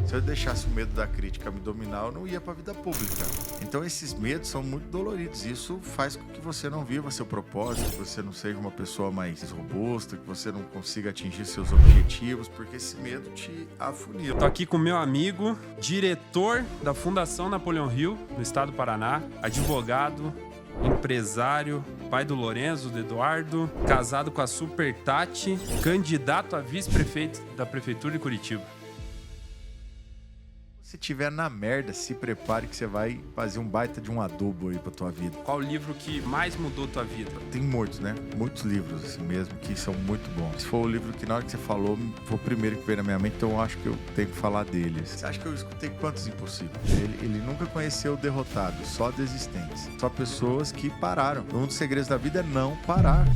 Se eu deixasse o medo da crítica me dominar, eu não ia para a vida pública. Então esses medos são muito doloridos. Isso faz com que você não viva seu propósito, que você não seja uma pessoa mais robusta, que você não consiga atingir seus objetivos, porque esse medo te afunila. Tô aqui com meu amigo, diretor da Fundação Napoleão Hill, no estado do Paraná, advogado, empresário, pai do Lorenzo, do Eduardo, casado com a Super Tati, candidato a vice-prefeito da Prefeitura de Curitiba. Se tiver na merda, se prepare que você vai fazer um baita de um adubo aí pra tua vida. Qual o livro que mais mudou tua vida? Tem muitos, né? Muitos livros, assim mesmo, que são muito bons. Se for o livro que na hora que você falou, foi o primeiro que veio na minha mente, então eu acho que eu tenho que falar deles. Você acha que eu escutei quantos impossíveis? Ele nunca conheceu derrotados, só desistentes. Só pessoas que pararam. Um dos segredos da vida é não parar.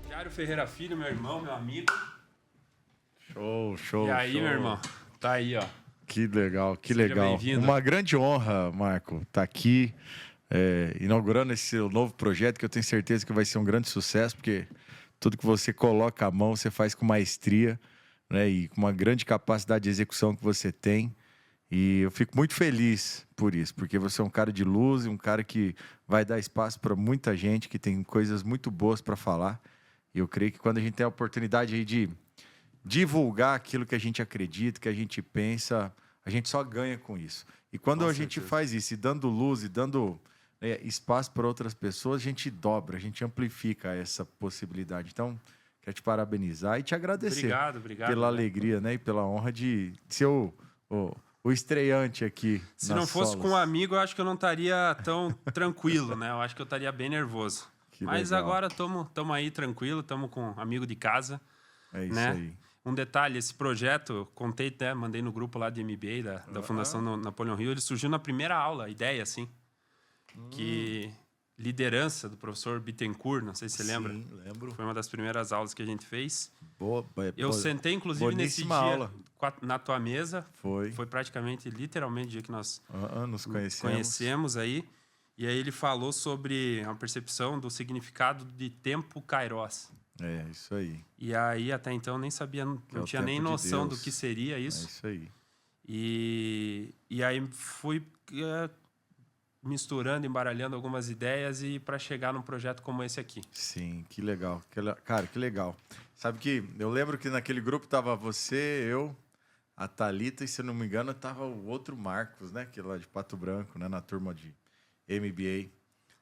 Jário Ferreira Filho, meu irmão, meu amigo. Show. E aí, meu irmão? Tá aí, ó. Que legal, que Seja legal. bem-vindo. Uma grande honra, Marco, tá aqui inaugurando esse seu novo projeto, que eu tenho certeza que vai ser um grande sucesso, porque tudo que você coloca a mão, você faz com maestria, né? E com uma grande capacidade de execução que você tem. E eu fico muito feliz por isso, porque você é um cara de luz e um cara que vai dar espaço para muita gente, que tem coisas muito boas para falar. E eu creio que quando a gente tem a oportunidade aí de divulgar aquilo que a gente acredita, que a gente pensa, a gente só ganha com isso. E quando a gente faz isso, e dando luz e dando espaço para outras pessoas, a gente dobra, a gente amplifica essa possibilidade. Então, quero te parabenizar e te agradecer Obrigado, pela alegria, né, e pela honra de ser o estreante aqui. Se não fosse com um amigo, eu acho que eu não estaria tão tranquilo, né? Eu acho que eu estaria bem nervoso. Mas legal. agora estamos aí tranquilo, estamos com um amigo de casa. É isso né? aí. Um detalhe, esse projeto, eu contei, né, mandei no grupo lá de MBA da Fundação Napoleão Hill, ele surgiu na primeira aula, a ideia, assim, que liderança do professor Bittencourt, não sei se você lembra. Sim, lembro. Foi uma das primeiras aulas que a gente fez. Eu Sentei, inclusive, nesse dia aula. Na tua mesa. Foi praticamente, literalmente, o dia que nós nos conhecemos aí. E aí ele falou sobre a percepção do significado de tempo kairos. É, isso aí. E aí, até então, eu nem sabia, não tinha nem noção do que seria isso. É isso aí. E aí fui misturando, embaralhando algumas ideias e para chegar num projeto como esse aqui. Sim, que legal. Cara, que legal. Sabe que eu lembro que naquele grupo tava você, eu, a Thalita e, se eu não me engano, tava o outro Marcos, né? Que é lá de Pato Branco, né? Na turma de MBA.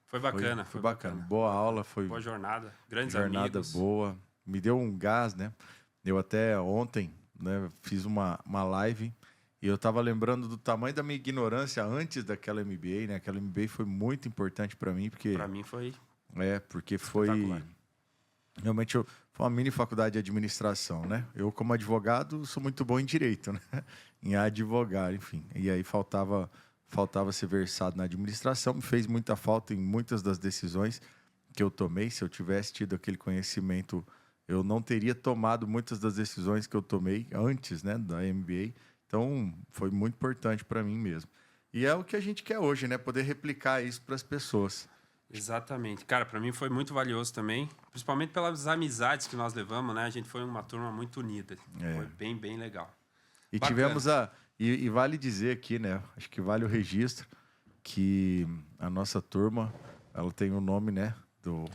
Foi bacana. Foi bacana. Boa aula. Boa jornada. Grandes jornada amigos. Boa. Me deu um gás, né? Eu até ontem, né, fiz uma live e eu estava lembrando do tamanho da minha ignorância antes daquela MBA, né? Aquela MBA foi muito importante para mim, porque... Para mim foi... porque foi... Realmente, foi uma mini faculdade de administração, né? Eu, como advogado, sou muito bom em direito, né? Em advogar, enfim. E aí faltava ser versado na administração, me fez muita falta em muitas das decisões que eu tomei. Se eu tivesse tido aquele conhecimento, eu não teria tomado muitas das decisões que eu tomei antes, né, da MBA. Então, foi muito importante para mim mesmo. E é o que a gente quer hoje, né? Poder replicar isso para as pessoas. Exatamente. Cara, para mim foi muito valioso também, principalmente pelas amizades que nós levamos, né? A gente foi uma turma muito unida. Foi bem, bem legal. E bacana. Tivemos E vale dizer aqui, né? Acho que vale o registro que a nossa turma, ela tem o nome, né? Do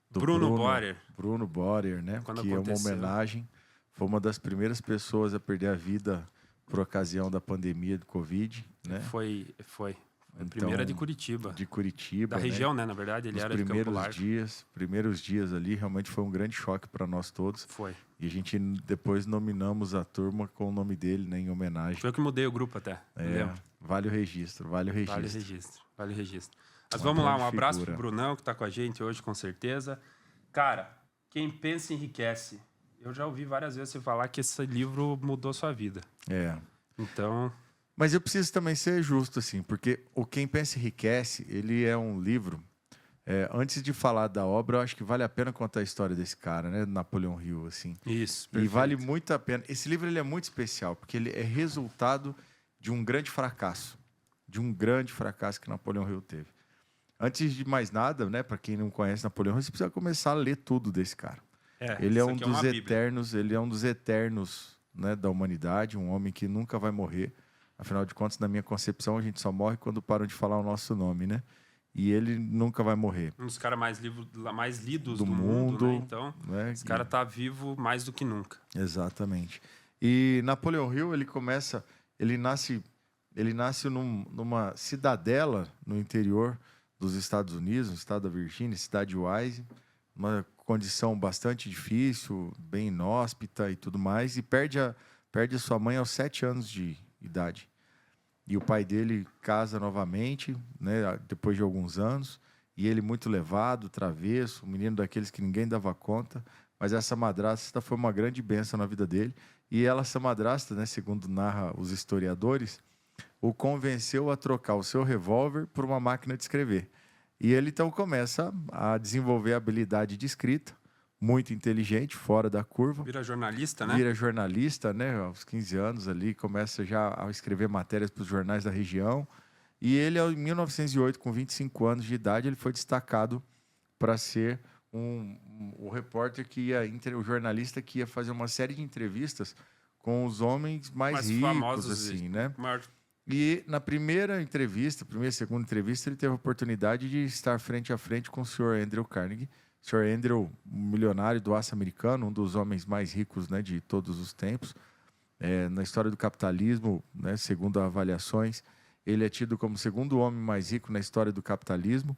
Bruno Borer. Bruno Borer, né? Quando que aconteceu. É uma homenagem. Foi uma das primeiras pessoas a perder a vida por ocasião da pandemia do Covid, né? Foi. A Então, primeira de Curitiba. De Curitiba, da região, né? Na verdade, ele era de Campo Largo. Primeiros dias ali, realmente foi um grande choque para nós todos. Foi. E a gente depois nominamos a turma com o nome dele, né, em homenagem. Foi eu que mudei o grupo até. Vale o registro. Vale o registro. Mas vamos lá, um abraço pro Brunão, que está com a gente hoje, com certeza. Cara, quem pensa enriquece. Eu já ouvi várias vezes você falar que esse livro mudou sua vida. Então... Mas eu preciso também ser justo, assim, porque o Quem Pensa Enriquece, ele é um livro... antes de falar da obra, eu acho que vale a pena contar a história desse cara, né? Napoleão Hill, assim. Isso, perfeito. E vale muito a pena. Esse livro ele é muito especial, porque ele é resultado de um grande fracasso. De um grande fracasso que Napoleão Hill teve. Antes de mais nada, né? Para quem não conhece Napoleão Hill, você precisa começar a ler tudo desse cara. Ele é um dos eternos né, da humanidade, um homem que nunca vai morrer. Afinal de contas, na minha concepção, a gente só morre quando param de falar o nosso nome, né? E ele nunca vai morrer. Um dos caras mais lidos Do do mundo, né? mundo, Então, né? esse cara tá vivo mais do que nunca. Exatamente. E Napoleão Hill, ele nasce numa cidadela no interior dos Estados Unidos, no estado da Virgínia, cidade de Wise, uma condição bastante difícil, bem inóspita e tudo mais, e perde a sua mãe aos 7 anos de idade. E o pai dele casa novamente, né, depois de alguns anos, e ele muito levado, travesso, um menino daqueles que ninguém dava conta, mas essa madrasta foi uma grande bênção na vida dele, e essa madrasta, né, segundo narra os historiadores, o convenceu a trocar o seu revólver por uma máquina de escrever. E ele então começa a desenvolver a habilidade de escrita, muito inteligente, fora da curva. Vira jornalista, né? Vira jornalista, né? Aos 15 anos ali, começa já a escrever matérias para os jornais da região. E ele, em 1908, com 25 anos de idade, ele foi destacado para ser o repórter o jornalista que ia fazer uma série de entrevistas com os homens mais ricos, famosos, assim, né? Maior... E na primeira e segunda entrevista, ele teve a oportunidade de estar frente a frente com o Sr. Andrew Carnegie. O Sr. Andrew, um milionário do aço americano, um dos homens mais ricos, né, de todos os tempos. Na história do capitalismo, né, segundo avaliações, ele é tido como o segundo homem mais rico na história do capitalismo,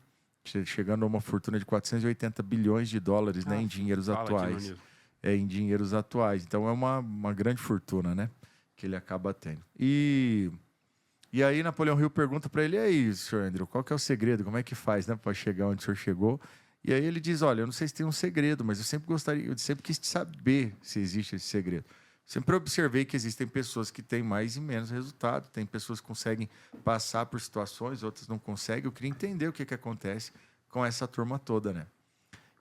chegando a uma fortuna de 480 bilhões de dólares, né, em dinheiros atuais. Em dinheiros atuais. Então, é uma grande fortuna, né, que ele acaba tendo. E aí, Napoleão Hill pergunta para ele: e aí, Sr. Andrew, qual que é o segredo? Como é que faz, né, para chegar onde o senhor chegou? E aí ele diz: olha, eu não sei se tem um segredo, mas eu sempre quis saber se existe esse segredo. Sempre observei que existem pessoas que têm mais e menos resultado, tem pessoas que conseguem passar por situações, outras não conseguem. Eu queria entender o que acontece com essa turma toda, né?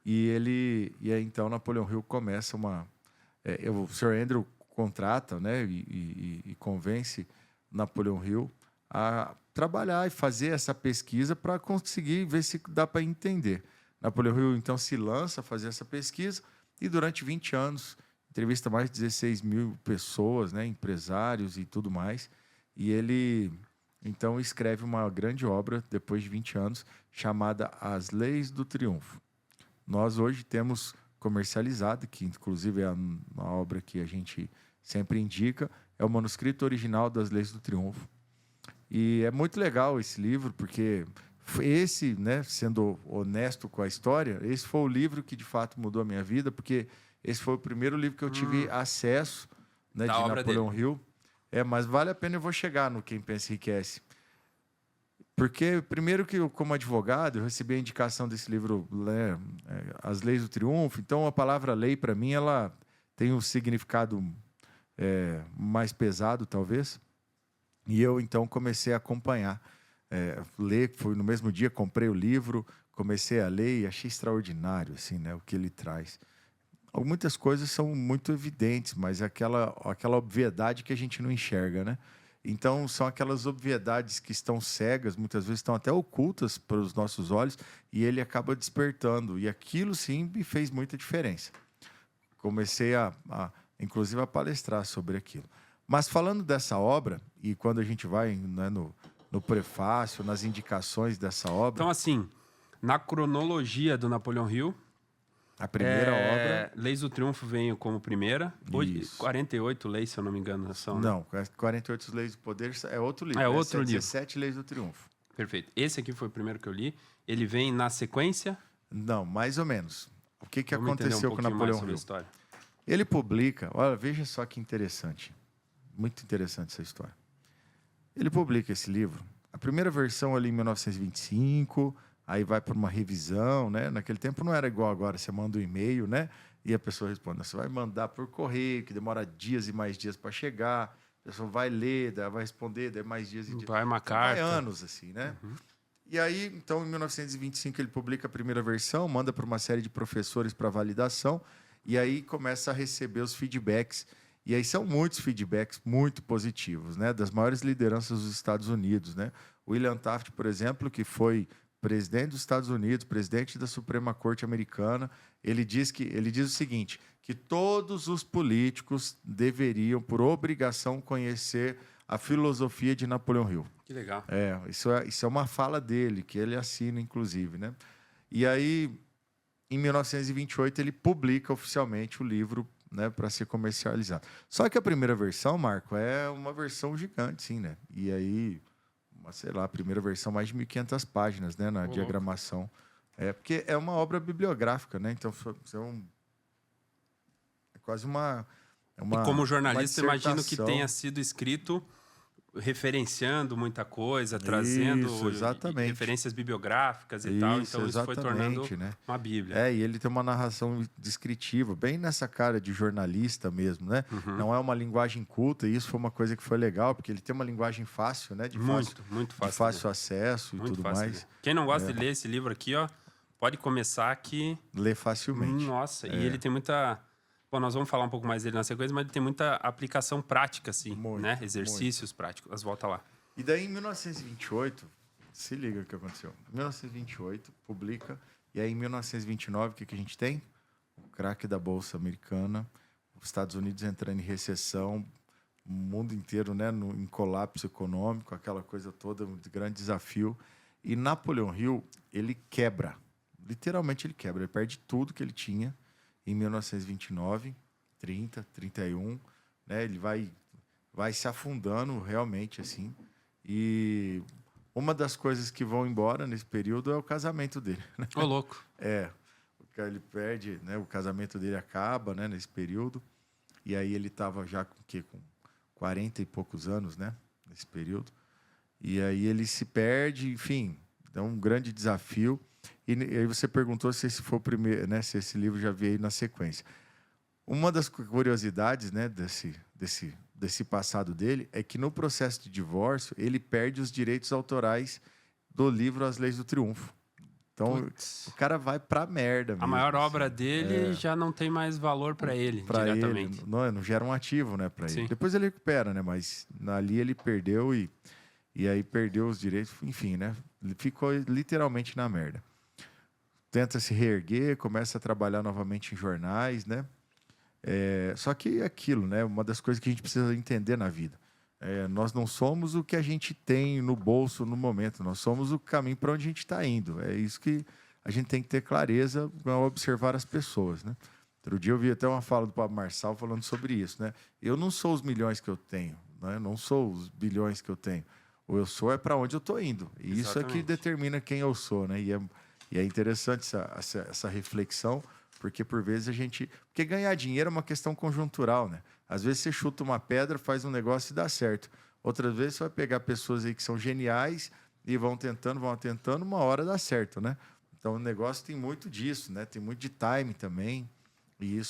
E aí então Napoleão Hill começa o Sr. Andrew contrata, né, e convence Napoleão Hill a trabalhar e fazer essa pesquisa para conseguir ver se dá para entender. Napoleão Hill, então, se lança a fazer essa pesquisa e, durante 20 anos, entrevista mais de 16 mil pessoas, né, empresários e tudo mais. E ele, então, escreve uma grande obra, depois de 20 anos, chamada As Leis do Triunfo. Nós, hoje, temos comercializado, que, inclusive, é uma obra que a gente sempre indica, é o manuscrito original das Leis do Triunfo. E é muito legal esse livro, porque... esse, né, sendo honesto com a história, esse foi o livro que de fato mudou a minha vida, porque esse foi o primeiro livro que eu tive acesso, né, de Napoleão Hill. Mas vale a pena, eu vou chegar no Quem Pensa Enriquece. Porque, primeiro que eu, como advogado, eu recebi a indicação desse livro, né, As Leis do Triunfo. Então, a palavra lei, para mim, ela tem um significado mais pesado, talvez. E eu, então, comecei a acompanhar. Ler, foi no mesmo dia, comprei o livro, comecei a ler e achei extraordinário, assim, né, o que ele traz. Muitas coisas são muito evidentes, mas é aquela obviedade que a gente não enxerga, né? Então, são aquelas obviedades que estão cegas, muitas vezes estão até ocultas para os nossos olhos, e ele acaba despertando. E aquilo, sim, me fez muita diferença. Comecei, inclusive, a palestrar sobre aquilo. Mas, falando dessa obra, e quando a gente vai, né, no prefácio, nas indicações dessa obra... Então, assim, na cronologia do Napoleão Hill... A primeira obra... Leis do Triunfo veio como primeira. Hoje, 48 leis, se eu não me engano, são... Não, 48 Leis do Poder é outro livro. É outro livro. 17 Leis do Triunfo. Perfeito. Esse aqui foi o primeiro que eu li. Ele vem na sequência? Não, mais ou menos. O que aconteceu com Napoleão Hill? Ele publica... Olha, veja só que interessante. Muito interessante essa história. Ele publica esse livro. A primeira versão ali em 1925... Aí vai para uma revisão, né? Naquele tempo não era igual agora, você manda um e-mail, né? E a pessoa responde, você vai mandar por correio, que demora dias e mais dias para chegar, a pessoa vai ler, daí vai responder, daí mais dias e dias. Vai uma carta. Vai anos, assim, né? Uhum. E aí, então, em 1925, ele publica a primeira versão, manda para uma série de professores para validação, e aí começa a receber os feedbacks. E aí são muitos feedbacks muito positivos, né? Das maiores lideranças dos Estados Unidos, né? William Taft, por exemplo, que foi presidente dos Estados Unidos, presidente da Suprema Corte Americana, ele diz o seguinte, que todos os políticos deveriam, por obrigação, conhecer a filosofia de Napoleão Hill. Que legal. Isso é uma fala dele, que ele assina, inclusive, né? E aí, em 1928, ele publica oficialmente o livro, né, para ser comercializado. Só que a primeira versão, Marco, é uma versão gigante, sim, né? E aí, sei lá, a primeira versão, mais de 1.500 páginas, né, na diagramação. Porque é uma obra bibliográfica, né? Então, é quase uma... E como jornalista, imagino que tenha sido escrito referenciando muita coisa, trazendo referências bibliográficas e tal. Então, isso foi tornando uma Bíblia. E ele tem uma narração descritiva, bem nessa cara de jornalista mesmo, né? Não é uma linguagem culta, e isso foi uma coisa que foi legal, porque ele tem uma linguagem fácil, né? Muito fácil. De fácil acesso muito e tudo fácil mais. Quem não gosta de ler esse livro aqui, ó, pode começar aqui. Ler facilmente. Nossa, e ele tem muita... Bom, nós vamos falar um pouco mais dele na sequência, mas ele tem muita aplicação prática, assim, né? Exercícios práticos. Volta lá. E daí, em 1928, se liga o que aconteceu. Em 1928, publica. E aí, em 1929, o que a gente tem? O craque da Bolsa Americana, os Estados Unidos entrando em recessão, o mundo inteiro, né, em colapso econômico, aquela coisa toda, um grande desafio. E Napoleão Hill, ele quebra. Literalmente, ele quebra. Ele perde tudo que ele tinha. Em 1929, 30, 31, né? Ele vai se afundando realmente, assim. E uma das coisas que vão embora nesse período é o casamento dele. Né? Ô, louco. Ele perde, né? O casamento dele acaba, né? Nesse período. E aí ele estava já com 40 e poucos anos, né? Nesse período. E aí ele se perde, enfim, é um grande desafio. E aí você perguntou se esse foi o primeiro, né? Se esse livro já veio na sequência. Uma das curiosidades, né, desse passado dele é que no processo de divórcio ele perde os direitos autorais do livro As Leis do Triunfo. Então o cara vai pra merda mesmo. A maior obra dele já não tem mais valor para ele diretamente. Ele, não gera um ativo, né, para ele. Depois ele recupera, né? Mas ali ele perdeu e aí perdeu os direitos, enfim, né? Ele ficou literalmente na merda. Tenta se reerguer, começa a trabalhar novamente em jornais, né? Só que é aquilo, né? Uma das coisas que a gente precisa entender na vida. Nós não somos o que a gente tem no bolso no momento, nós somos o caminho para onde a gente está indo. É isso que a gente tem que ter clareza ao observar as pessoas, né? Outro dia eu vi até uma fala do Pablo Marçal falando sobre isso, né? Eu não sou os milhões que eu tenho, né? Não sou os bilhões que eu tenho. O eu sou é para onde eu estou indo. E isso é que determina quem eu sou, né? E é interessante essa reflexão, porque por vezes porque ganhar dinheiro é uma questão conjuntural, né? Às vezes você chuta uma pedra, faz um negócio e dá certo. Outras vezes você vai pegar pessoas aí que são geniais e vão tentando, uma hora dá certo, né? Então o negócio tem muito disso, né? Tem muito de time também. E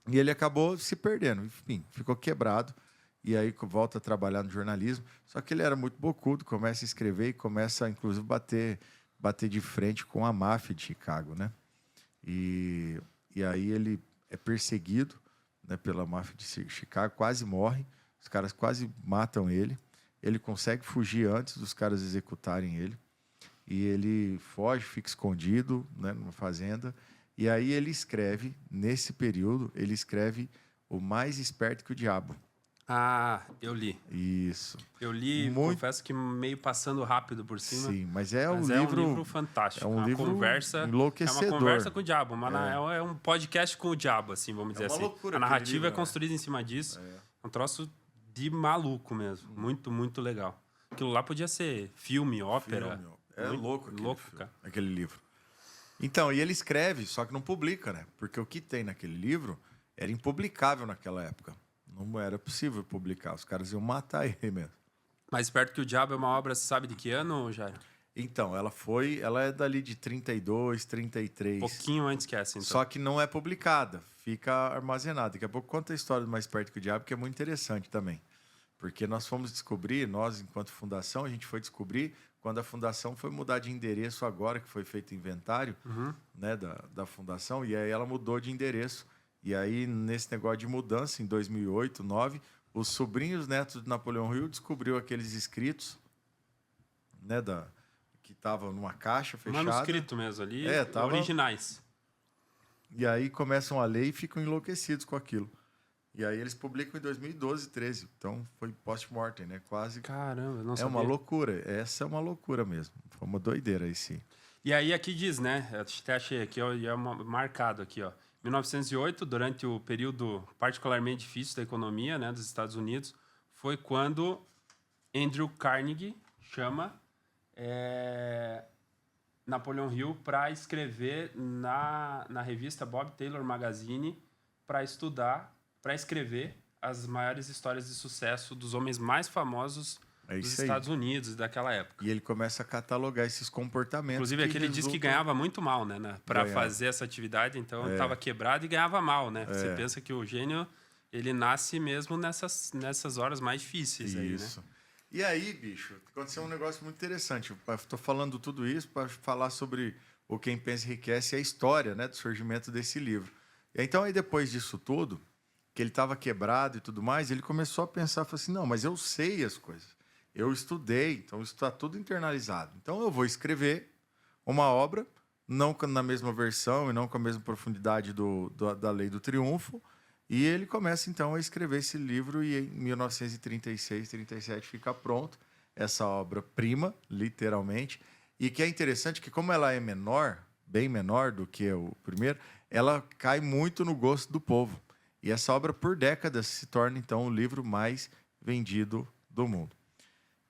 ele acabou se perdendo, enfim, ficou quebrado. E aí volta a trabalhar no jornalismo. Só que ele era muito bocudo, começa a escrever e começa, inclusive, bater de frente com a máfia de Chicago, né? E aí ele é perseguido, né, pela máfia de Chicago, quase morre, os caras quase matam ele. Ele consegue fugir antes dos caras executarem ele. E ele foge, fica escondido, né, numa fazenda. E aí ele escreve, nesse período, O Mais Esperto que o Diabo. Ah, eu li. Isso. Eu li, confesso que meio passando rápido por cima. Sim, mas é um livro fantástico. É um livro enlouquecedor. É uma conversa com o diabo, é um podcast com o diabo, assim, vamos dizer assim. Loucura, a narrativa é construída em cima disso. É um troço de maluco mesmo. Muito, muito legal. Aquilo lá podia ser filme, ópera. É louco cara. Aquele livro. Então, e ele escreve, só que não publica, né? Porque o que tem naquele livro era impublicável naquela época. Não era possível publicar. Os caras iam matar ele mesmo. Mais Esperto que o Diabo é uma obra, você sabe de que ano, Jairo? Então, ela é dali de 32, 33. Um pouquinho antes que essa, então. Só que não é publicada, fica armazenada. Daqui a pouco conta a história do Mais Esperto que o Diabo, que é muito interessante também. Porque nós fomos descobrir, nós, enquanto fundação, a gente foi descobrir quando a fundação foi mudar de endereço agora, que foi feito o inventário, né, da fundação, e aí ela mudou de endereço. E aí, nesse negócio de mudança, em 2008, 2009, os sobrinhos netos de Napoleão Hill descobriu aqueles escritos, né, que estava numa caixa fechada. Manuscrito mesmo ali, tava... originais. E aí começam a ler e ficam enlouquecidos com aquilo. E aí eles publicam em 2012, 13. Então foi post-mortem, né? Quase. Caramba, não sabia. É uma loucura. Essa é uma loucura mesmo. Foi uma doideira aí, sim. E aí aqui diz, né? Eu até achei aqui, ó, marcado aqui, ó. 1908, durante o período particularmente difícil da economia, né, dos Estados Unidos, foi quando Andrew Carnegie chama Napoleon Hill para escrever na revista Bob Taylor Magazine para escrever as maiores histórias de sucesso dos homens mais famosos dos Estados Unidos daquela época. E ele começa a catalogar esses comportamentos. Inclusive, aqui ele diz que ganhava muito mal, né? Para fazer essa atividade, então estava quebrado e ganhava mal, né? Você pensa que o gênio, ele nasce mesmo nessas horas mais difíceis. Isso. Aí, né? E aí, bicho, aconteceu um negócio muito interessante. Estou falando tudo isso para falar sobre o Quem Pensa Enriquece e a história, né, do surgimento desse livro. E então, aí depois disso tudo, que ele estava quebrado e tudo mais, ele começou a pensar, falou assim, não, mas eu sei as coisas. Eu estudei, então isso está tudo internalizado. Então eu vou escrever uma obra, não na mesma versão e não com a mesma profundidade da Lei do Triunfo. E ele começa, então, a escrever esse livro e em 1936, 37 fica pronto essa obra-prima, literalmente. E que é interessante que, como ela é menor, bem menor do que o primeiro, ela cai muito no gosto do povo. E essa obra, por décadas, se torna, então, o livro mais vendido do mundo.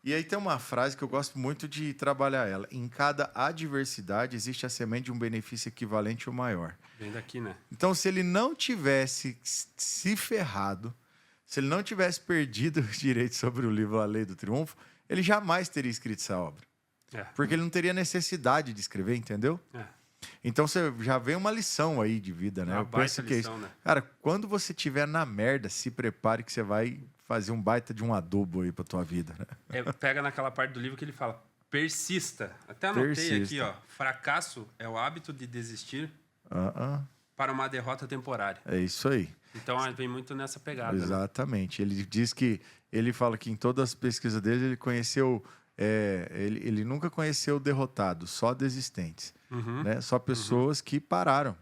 E aí tem uma frase que eu gosto muito de trabalhar ela. Em cada adversidade existe a semente de um benefício equivalente ou maior. Vem daqui, né? Então, se ele não tivesse se ferrado, se ele não tivesse perdido os direitos sobre o livro A Lei do Triunfo, ele jamais teria escrito essa obra. Porque ele não teria necessidade de escrever, entendeu? Então, você já vem uma lição aí de vida, né? Eu penso que lição, né? Cara, quando você estiver na merda, se prepare que você vai fazer um baita de um adobo aí pra tua vida, né? Pega naquela parte do livro que ele fala, persista. Até anotei aqui, ó. Fracasso é o hábito de desistir para uma derrota temporária. É isso aí. Então, vem muito nessa pegada. Exatamente. Né? Ele diz que... Ele fala que em todas as pesquisas dele, ele conheceu... ele nunca conheceu derrotados, só desistentes. Né? Só pessoas que pararam.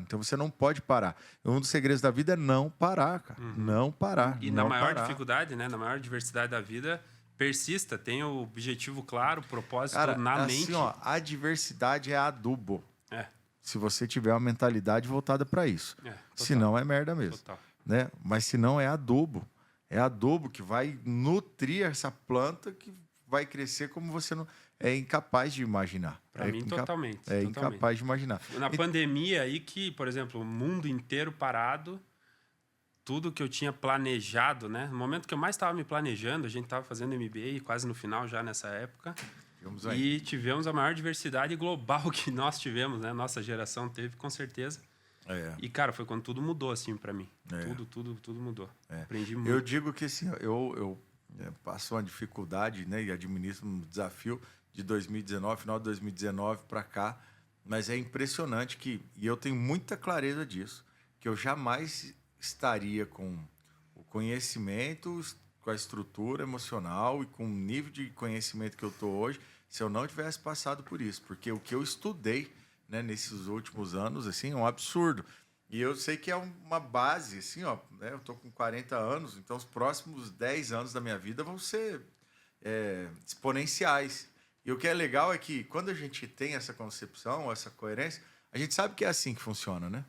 Então você não pode parar. Um dos segredos da vida é não parar, cara. Não parar. E não na maior parar. dificuldade, né? Na maior diversidade da vida, persista, tenha o objetivo claro, o propósito cara, na assim, mente. Ó, a adversidade é adubo. Se você tiver uma mentalidade voltada para isso. Se não, é merda mesmo. Né? Mas se não, é adubo. É adubo que vai nutrir essa planta que vai crescer como você não é incapaz de imaginar. Para mim, totalmente. Incapaz de imaginar. Na pandemia aí que, por exemplo, o mundo inteiro parado, tudo que eu tinha planejado, né? No momento que eu mais estava me planejando, a gente estava fazendo MBA, quase no final já nessa época, e tivemos a maior diversidade global que nós tivemos, né? Nossa geração teve, com certeza. E, cara, foi quando tudo mudou, assim, para mim. Tudo mudou. Aprendi muito. Eu digo que, assim, eu passo uma dificuldade, né? E administro um desafio de 2019, final de 2019 para cá. Mas é impressionante que... E eu tenho muita clareza disso. Que eu jamais estaria com o conhecimento, com a estrutura emocional e com o nível de conhecimento que eu estou hoje, se eu não tivesse passado por isso. Porque o que eu estudei, né, nesses últimos anos, assim, é um absurdo. E eu sei que é uma base, assim, ó, né, eu estou com 40 anos, então os próximos 10 anos da minha vida vão ser exponenciais. E o que é legal é que quando a gente tem essa concepção, essa coerência, a gente sabe que é assim que funciona, né?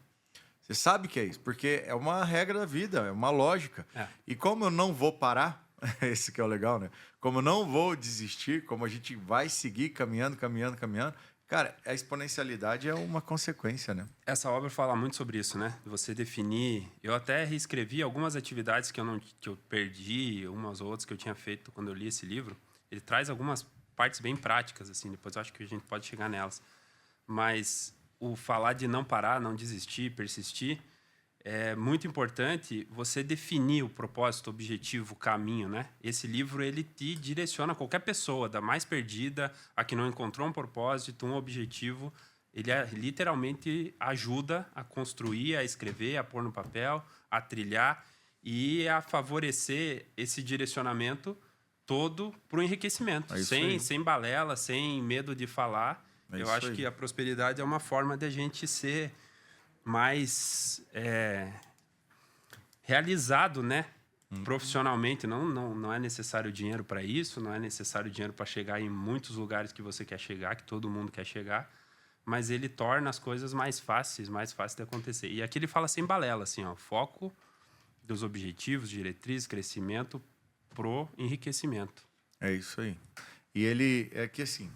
Você sabe que é isso, porque é uma regra da vida, é uma lógica. E como eu não vou parar, esse que é o legal, né? Como eu não vou desistir, como a gente vai seguir caminhando, cara, a exponencialidade é uma consequência, né? Essa obra fala muito sobre isso, né? Você definir... Eu até reescrevi algumas atividades que eu perdi, umas outras que eu tinha feito quando eu li esse livro. Ele traz algumas partes bem práticas, assim, depois eu acho que a gente pode chegar nelas. Mas o falar de não parar, não desistir, persistir, é muito importante você definir o propósito, o objetivo, o caminho, né? Esse livro, ele te direciona a qualquer pessoa, da mais perdida, a que não encontrou um propósito, um objetivo. Ele literalmente ajuda a construir, a escrever, a pôr no papel, a trilhar e a favorecer esse direcionamento todo para o enriquecimento, sem balela, sem medo de falar. Eu acho que a prosperidade é uma forma de a gente ser mais realizado, né? Profissionalmente. Não é necessário dinheiro para isso, não é necessário dinheiro para chegar em muitos lugares que você quer chegar, que todo mundo quer chegar, mas ele torna as coisas mais fáceis de acontecer. E aqui ele fala sem balela, assim, ó, foco dos objetivos, diretrizes, crescimento pro enriquecimento. É isso aí. E ele é que assim,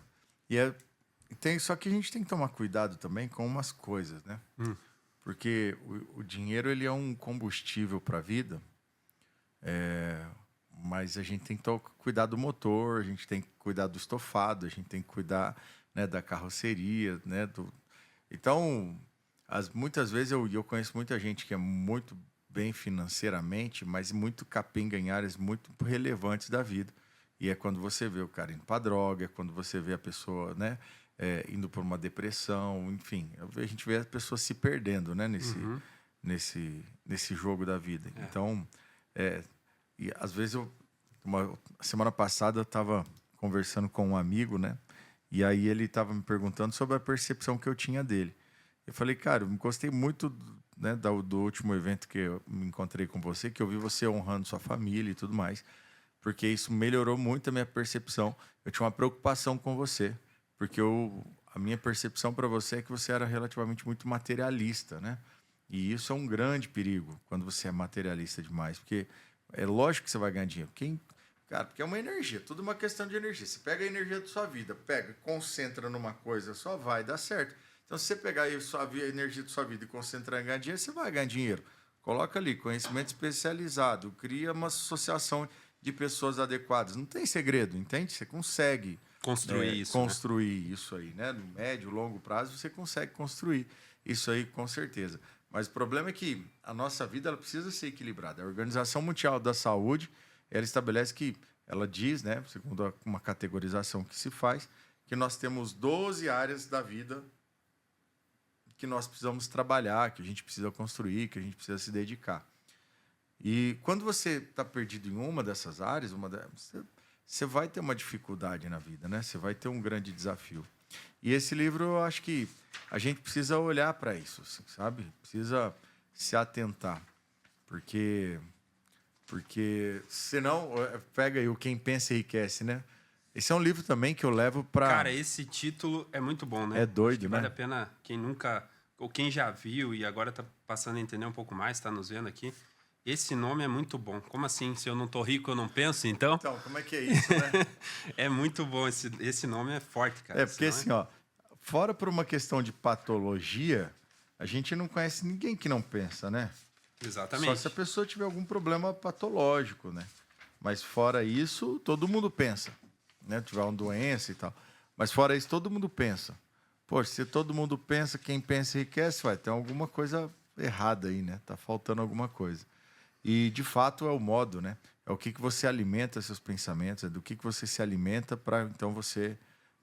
só que a gente tem que tomar cuidado também com umas coisas, né? Porque o dinheiro ele é um combustível para a vida, mas a gente tem que cuidar do motor, a gente tem que cuidar do estofado, a gente tem que cuidar, né, da carroceria, né? Então, muitas vezes eu conheço muita gente que é muito bem financeiramente, mas muito capenga em áreas muito relevantes da vida. E é quando você vê o cara indo para droga, é quando você vê a pessoa, né, indo por uma depressão, enfim. A gente vê a pessoa se perdendo, né, nesse jogo da vida. Então, e às vezes semana passada eu estava conversando com um amigo, né, e aí ele estava me perguntando sobre a percepção que eu tinha dele. Eu falei, cara, eu gostei muito, né, do último evento que eu me encontrei com você, que eu vi você honrando sua família e tudo mais, porque isso melhorou muito a minha percepção. Eu tinha uma preocupação com você, porque a minha percepção para você é que você era relativamente muito materialista, né? E isso é um grande perigo quando você é materialista demais, porque é lógico que você vai ganhar dinheiro. Cara, porque é uma energia, tudo uma questão de energia. Você pega a energia da sua vida, concentra numa coisa, só vai dar certo. Então, se você pegar aí a energia da sua vida e concentrar em ganhar dinheiro, você vai ganhar dinheiro. Coloca ali, conhecimento especializado, cria uma associação de pessoas adequadas. Não tem segredo, entende? Você consegue construir isso aí, né? No médio, longo prazo, você consegue construir isso aí com certeza. Mas o problema é que a nossa vida ela precisa ser equilibrada. A Organização Mundial da Saúde, ela estabelece que, ela diz, né, segundo uma categorização que se faz, que nós temos 12 áreas da vida que nós precisamos trabalhar, que a gente precisa construir, que a gente precisa se dedicar. E quando você está perdido em uma dessas áreas, você vai ter uma dificuldade na vida, né? Você vai ter um grande desafio. E esse livro, eu acho que a gente precisa olhar para isso, assim, sabe? Precisa se atentar. Porque senão, pega aí o Quem Pensa Enriquece, né? Esse é um livro também que eu levo para... Cara, esse título é muito bom, né? É doido, né? Vale a pena quem nunca... Ou quem já viu e agora está passando a entender um pouco mais, está nos vendo aqui. Esse nome é muito bom. Como assim? Se eu não tô rico, eu não penso, então? Então, como é que é isso, né? É muito bom. Esse nome é forte, cara. Porque assim, ó, fora por uma questão de patologia, a gente não conhece ninguém que não pensa, né? Exatamente. Só se a pessoa tiver algum problema patológico, né? Mas fora isso, todo mundo pensa, né? Tiver uma doença e tal. Mas fora isso, todo mundo pensa. Poxa, se todo mundo pensa, quem pensa enriquece, vai ter alguma coisa errada aí, né? Tá faltando alguma coisa. E, de fato, é o modo, né? É o que você alimenta seus pensamentos, é do que você se alimenta para, então, você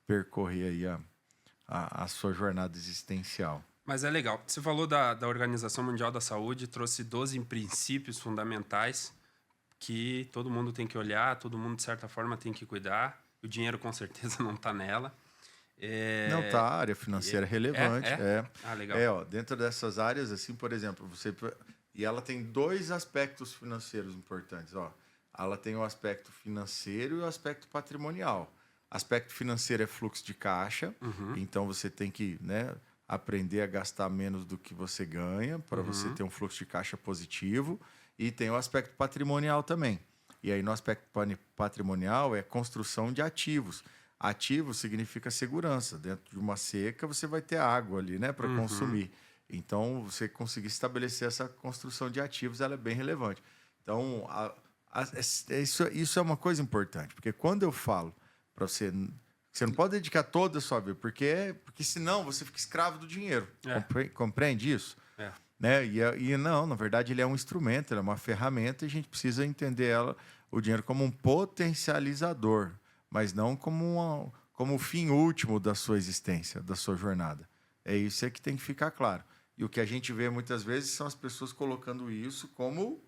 percorrer aí a sua jornada existencial. Mas é legal. Você falou da Organização Mundial da Saúde, trouxe 12 princípios fundamentais que todo mundo tem que olhar, todo mundo, de certa forma, tem que cuidar. O dinheiro, com certeza, não está nela. Não está, a área financeira é relevante. Ah, legal. Ó, dentro dessas áreas, assim, por exemplo, e ela tem 2 aspectos financeiros importantes. Ó. Ela tem o aspecto financeiro e o aspecto patrimonial. Aspecto financeiro é fluxo de caixa, então você tem que, né, aprender a gastar menos do que você ganha para você ter um fluxo de caixa positivo. E tem o aspecto patrimonial também. E aí no aspecto patrimonial é construção de ativos. Ativo significa segurança. Dentro de uma seca você vai ter água ali, né, para consumir. Então, você conseguir estabelecer essa construção de ativos, ela é bem relevante. Então, isso é uma coisa importante, porque quando eu falo para você, você não pode dedicar toda a sua vida, porque senão você fica escravo do dinheiro. Compreende isso? Né? Não, na verdade, ele é um instrumento, ele é uma ferramenta, e a gente precisa entender o dinheiro como um potencializador, mas não como o fim último da sua existência, da sua jornada. É isso que tem que ficar claro. E o que a gente vê muitas vezes são as pessoas colocando isso como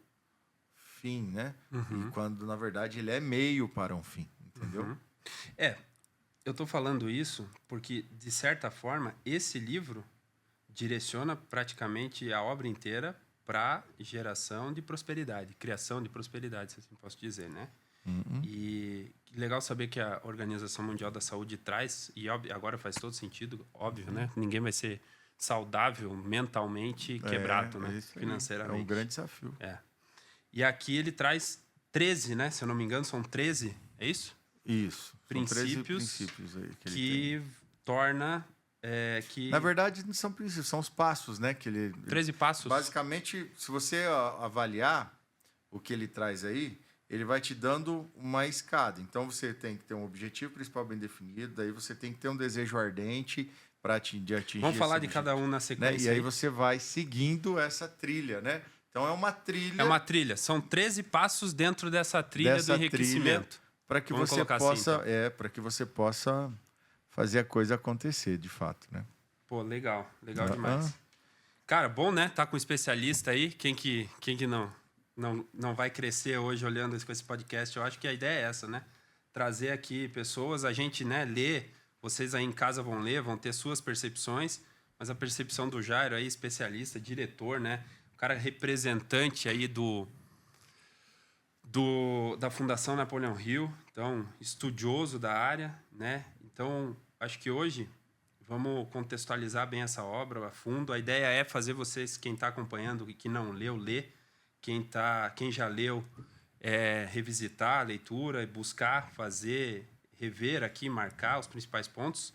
fim, né? E quando, na verdade, ele é meio para um fim, entendeu? Eu tô falando isso porque, de certa forma, esse livro direciona praticamente a obra inteira para geração de prosperidade, criação de prosperidade, se assim posso dizer, né? E legal saber que a Organização Mundial da Saúde traz, e agora faz todo sentido, óbvio, né? Ninguém vai ser saudável mentalmente quebrado, né? Financeiramente. É um grande desafio. E aqui ele traz 13, né? Se eu não me engano, são 13, é isso? Isso. Princípios, São 13 princípios aí que torna... Na verdade, não são princípios, são os passos, né? Que ele, 13 passos. Basicamente, se você avaliar o que ele traz aí, ele vai te dando uma escada. Então, você tem que ter um objetivo principal bem definido, daí você tem que ter um desejo ardente para atingir Vamos falar de cada um na sequência. Né? E aí você vai seguindo essa trilha, né? Então, é uma trilha... É uma trilha. São 13 passos dentro dessa trilha do enriquecimento. Para que você possa... Assim, então. Para que você possa fazer a coisa acontecer, de fato, né? Pô, legal. Legal demais. Cara, bom, né? Tá com um especialista aí. Quem que não vai crescer hoje olhando com esse podcast? Eu acho que a ideia é essa, né? Trazer aqui pessoas, a gente, né, lê, vocês aí em casa vão ler, vão ter suas percepções, mas a percepção do Jairo aí, especialista, diretor, né? O cara representante aí da Fundação Napoleão Hill, então, estudioso da área, né? Então, acho que hoje vamos contextualizar bem essa obra a fundo. A ideia é fazer vocês, quem está acompanhando e que não leu, ler. Quem já leu, revisitar a leitura, buscar, fazer, rever aqui, marcar os principais pontos.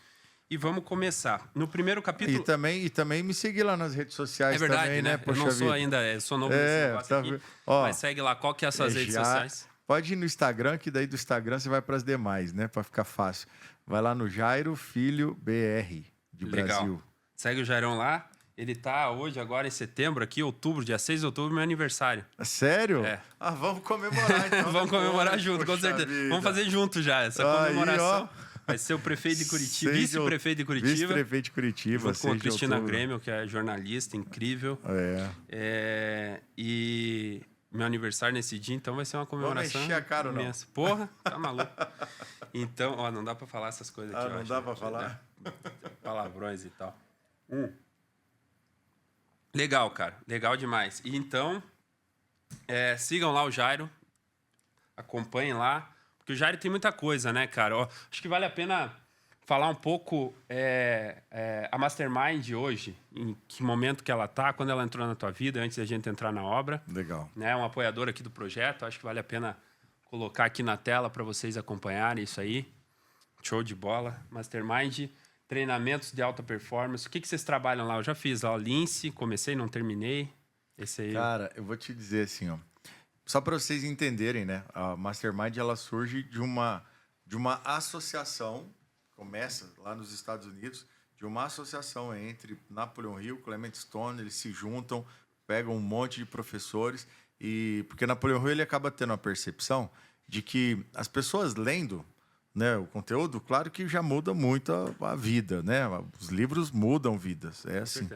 E vamos começar. No primeiro capítulo... E também me seguir lá nas redes sociais. É verdade, também, né? Poxa, eu não sou ainda, eu sou novo nesse negócio aqui. Mas segue lá, qual que é as suas redes sociais? Pode ir no Instagram, que daí do Instagram você vai para as demais, né? Para ficar fácil. Vai lá no Jairo Filho BR, de Brasil. Segue o Jairão lá. Ele tá hoje, agora em setembro, aqui, outubro, dia 6 de outubro, meu aniversário. Sério? Vamos comemorar, então. Vamos comemorar junto, com certeza. Vida. Vamos fazer junto já, essa comemoração. Vai ser o prefeito de Curitiba, vice-prefeito de Curitiba. Vice-prefeito de Curitiba. Junto com a Cristina Grêmio, que é jornalista, incrível. E meu aniversário nesse dia, então vai ser uma comemoração. Vamos encher a cara, imensa. Não? Porra, tá maluco. Então, não dá pra falar essas coisas aqui, não dá pra falar? Palavrões e tal. Legal, cara. Legal demais. E então, sigam lá o Jairo. Acompanhem lá. Porque o Jairo tem muita coisa, né, cara? Acho que vale a pena falar um pouco a Mastermind hoje, em que momento que ela tá, quando ela entrou na tua vida, antes da gente entrar na obra. Legal. Né, um apoiador aqui do projeto. Acho que vale a pena colocar aqui na tela para vocês acompanharem isso aí. Show de bola. Mastermind, treinamentos de alta performance. O que vocês trabalham lá? Eu já fiz lá o Lince, comecei, não terminei. Esse aí... Cara, eu vou te dizer assim, ó. Só para vocês entenderem, né? A Mastermind, ela surge de uma associação, começa lá nos Estados Unidos, de uma associação entre Napoleão Hill, Clement Stone, eles se juntam, pegam um monte de professores, porque Napoleão Hill ele acaba tendo a percepção de que as pessoas lendo, né, o conteúdo, claro que já muda muito a vida, né? Os livros mudam vidas, é assim.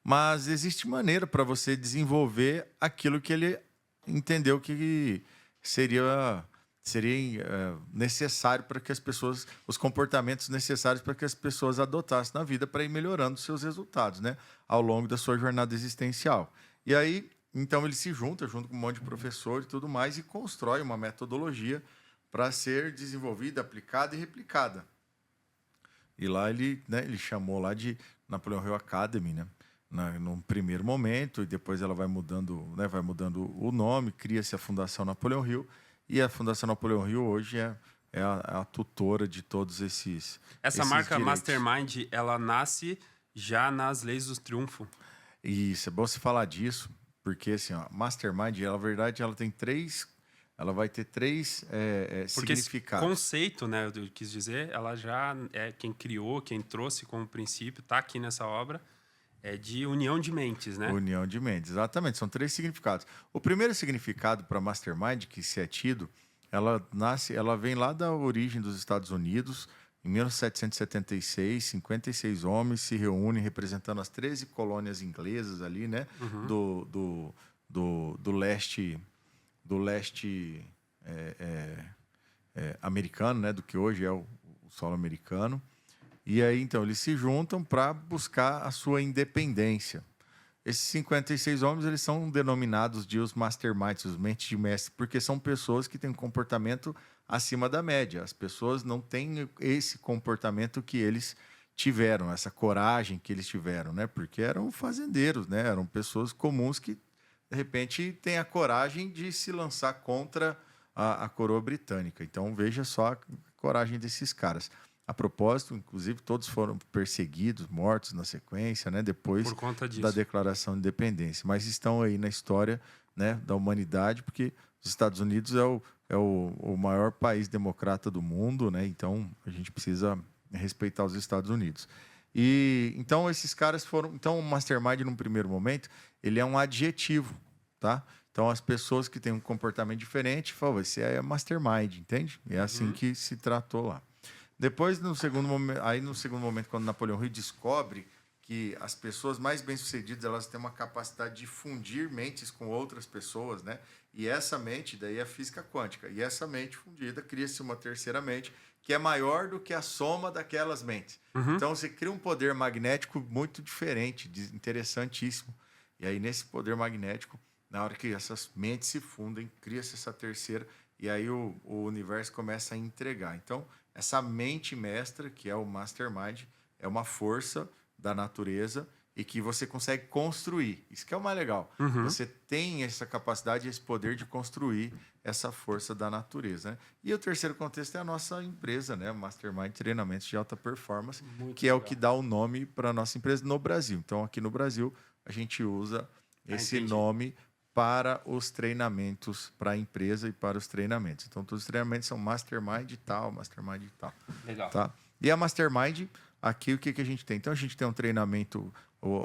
Mas existe maneira para você desenvolver aquilo que ele entendeu que seria necessário para que as pessoas, os comportamentos necessários para que as pessoas adotassem na vida para ir melhorando seus resultados, né, ao longo da sua jornada existencial. E aí, então, ele se junta junto com um monte de professor e tudo mais e constrói uma metodologia para ser desenvolvida, aplicada e replicada. E lá ele chamou lá de Napoleão Hill Academy, né? Num primeiro momento, e depois ela vai mudando o nome, cria-se a Fundação Napoleão Hill, e a Fundação Napoleão Hill hoje é a tutora de todos esses marca direitos. Mastermind, ela nasce já nas Leis do Triunfo. Isso, é bom você falar disso, porque assim, Mastermind, na verdade, ela vai ter três porque significados. Esse conceito, né, eu quis dizer, ela já é quem criou, quem trouxe como princípio, está aqui nessa obra, é de união de mentes, né? União de mentes, exatamente. São 3 significados. O primeiro significado para Mastermind, que se é tido, ela vem lá da origem dos Estados Unidos. Em 1776, 56 homens se reúnem representando as 13 colônias inglesas ali, né? Do leste do leste americano, né, do que hoje é o solo americano. E aí, então, eles se juntam para buscar a sua independência. Esses 56 homens, eles são denominados de os masterminds, os mentes de mestre, porque são pessoas que têm um comportamento acima da média. As pessoas não têm esse comportamento que eles tiveram, essa coragem que eles tiveram, né? Porque eram fazendeiros, né? Eram pessoas comuns que, de repente, têm a coragem de se lançar contra a coroa britânica. Então, veja só a coragem desses caras. A propósito, inclusive, todos foram perseguidos, mortos na sequência, né? Depois da Declaração de Independência. Mas estão aí na história, né, da humanidade, porque os Estados Unidos é o maior país democrata do mundo, né? Então, a gente precisa respeitar os Estados Unidos. E então, esses caras foram... Então, o Mastermind, num primeiro momento, ele é um adjetivo, tá? Então, as pessoas que têm um comportamento diferente, falam, você é Mastermind, entende? É assim que se tratou lá. Depois, no segundo momento, quando Napoleão Hill descobre que as pessoas mais bem-sucedidas, elas têm uma capacidade de fundir mentes com outras pessoas, né? E essa mente, daí é a física quântica. E essa mente fundida, cria-se uma terceira mente, que é maior do que a soma daquelas mentes. Então, você cria um poder magnético muito diferente, interessantíssimo. E aí, nesse poder magnético, na hora que essas mentes se fundem, cria-se essa terceira, e aí o universo começa a entregar. Então, essa mente mestra, que é o Mastermind, é uma força da natureza e que você consegue construir. Isso que é o mais legal. Você tem essa capacidade, esse poder de construir essa força da natureza, né? E o terceiro contexto é a nossa empresa, né? Mastermind Treinamentos de Alta Performance, que legal. É o que dá o nome para a nossa empresa no Brasil. Então, aqui no Brasil, a gente usa esse nome para os treinamentos, para a empresa e para os treinamentos. Então, todos os treinamentos são Mastermind e tal, Mastermind e tal. Legal. Tá? E a Mastermind, aqui o que a gente tem? Então, a gente tem um treinamento,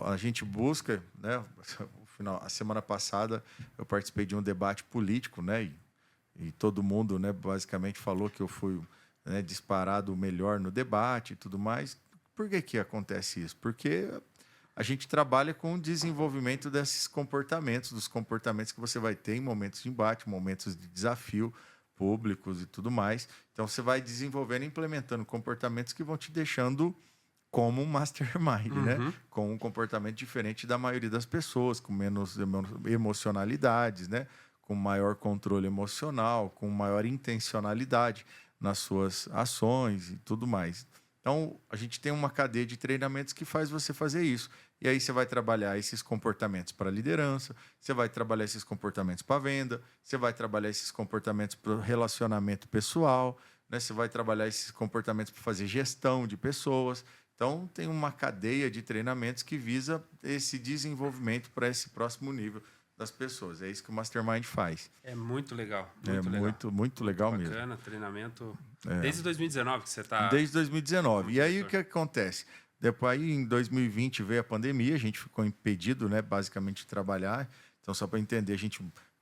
a gente busca, né? A semana passada, eu participei de um debate político, né? E todo mundo, né, basicamente falou que eu fui, né, disparado o melhor no debate e tudo mais. Por que acontece isso? Porque a gente trabalha com o desenvolvimento desses comportamentos, dos comportamentos que você vai ter em momentos de embate, momentos de desafio públicos e tudo mais. Então, você vai desenvolvendo e implementando comportamentos que vão te deixando como um mastermind, né? Com um comportamento diferente da maioria das pessoas, com menos emocionalidades, né? Com maior controle emocional, com maior intencionalidade nas suas ações e tudo mais. Então, a gente tem uma cadeia de treinamentos que faz você fazer isso. E aí você vai trabalhar esses comportamentos para liderança, você vai trabalhar esses comportamentos para venda, você vai trabalhar esses comportamentos para relacionamento pessoal, né? Você vai trabalhar esses comportamentos para fazer gestão de pessoas. Então, tem uma cadeia de treinamentos que visa esse desenvolvimento para esse próximo nível das pessoas. É isso que o Mastermind faz. É muito legal. Muito legal bacana, mesmo. Bacana, treinamento. Desde 2019 que você está... Desde 2019. E aí, o que acontece? Depois, aí, em 2020, veio a pandemia, a gente ficou impedido, né, basicamente, de trabalhar. Então, só para entender,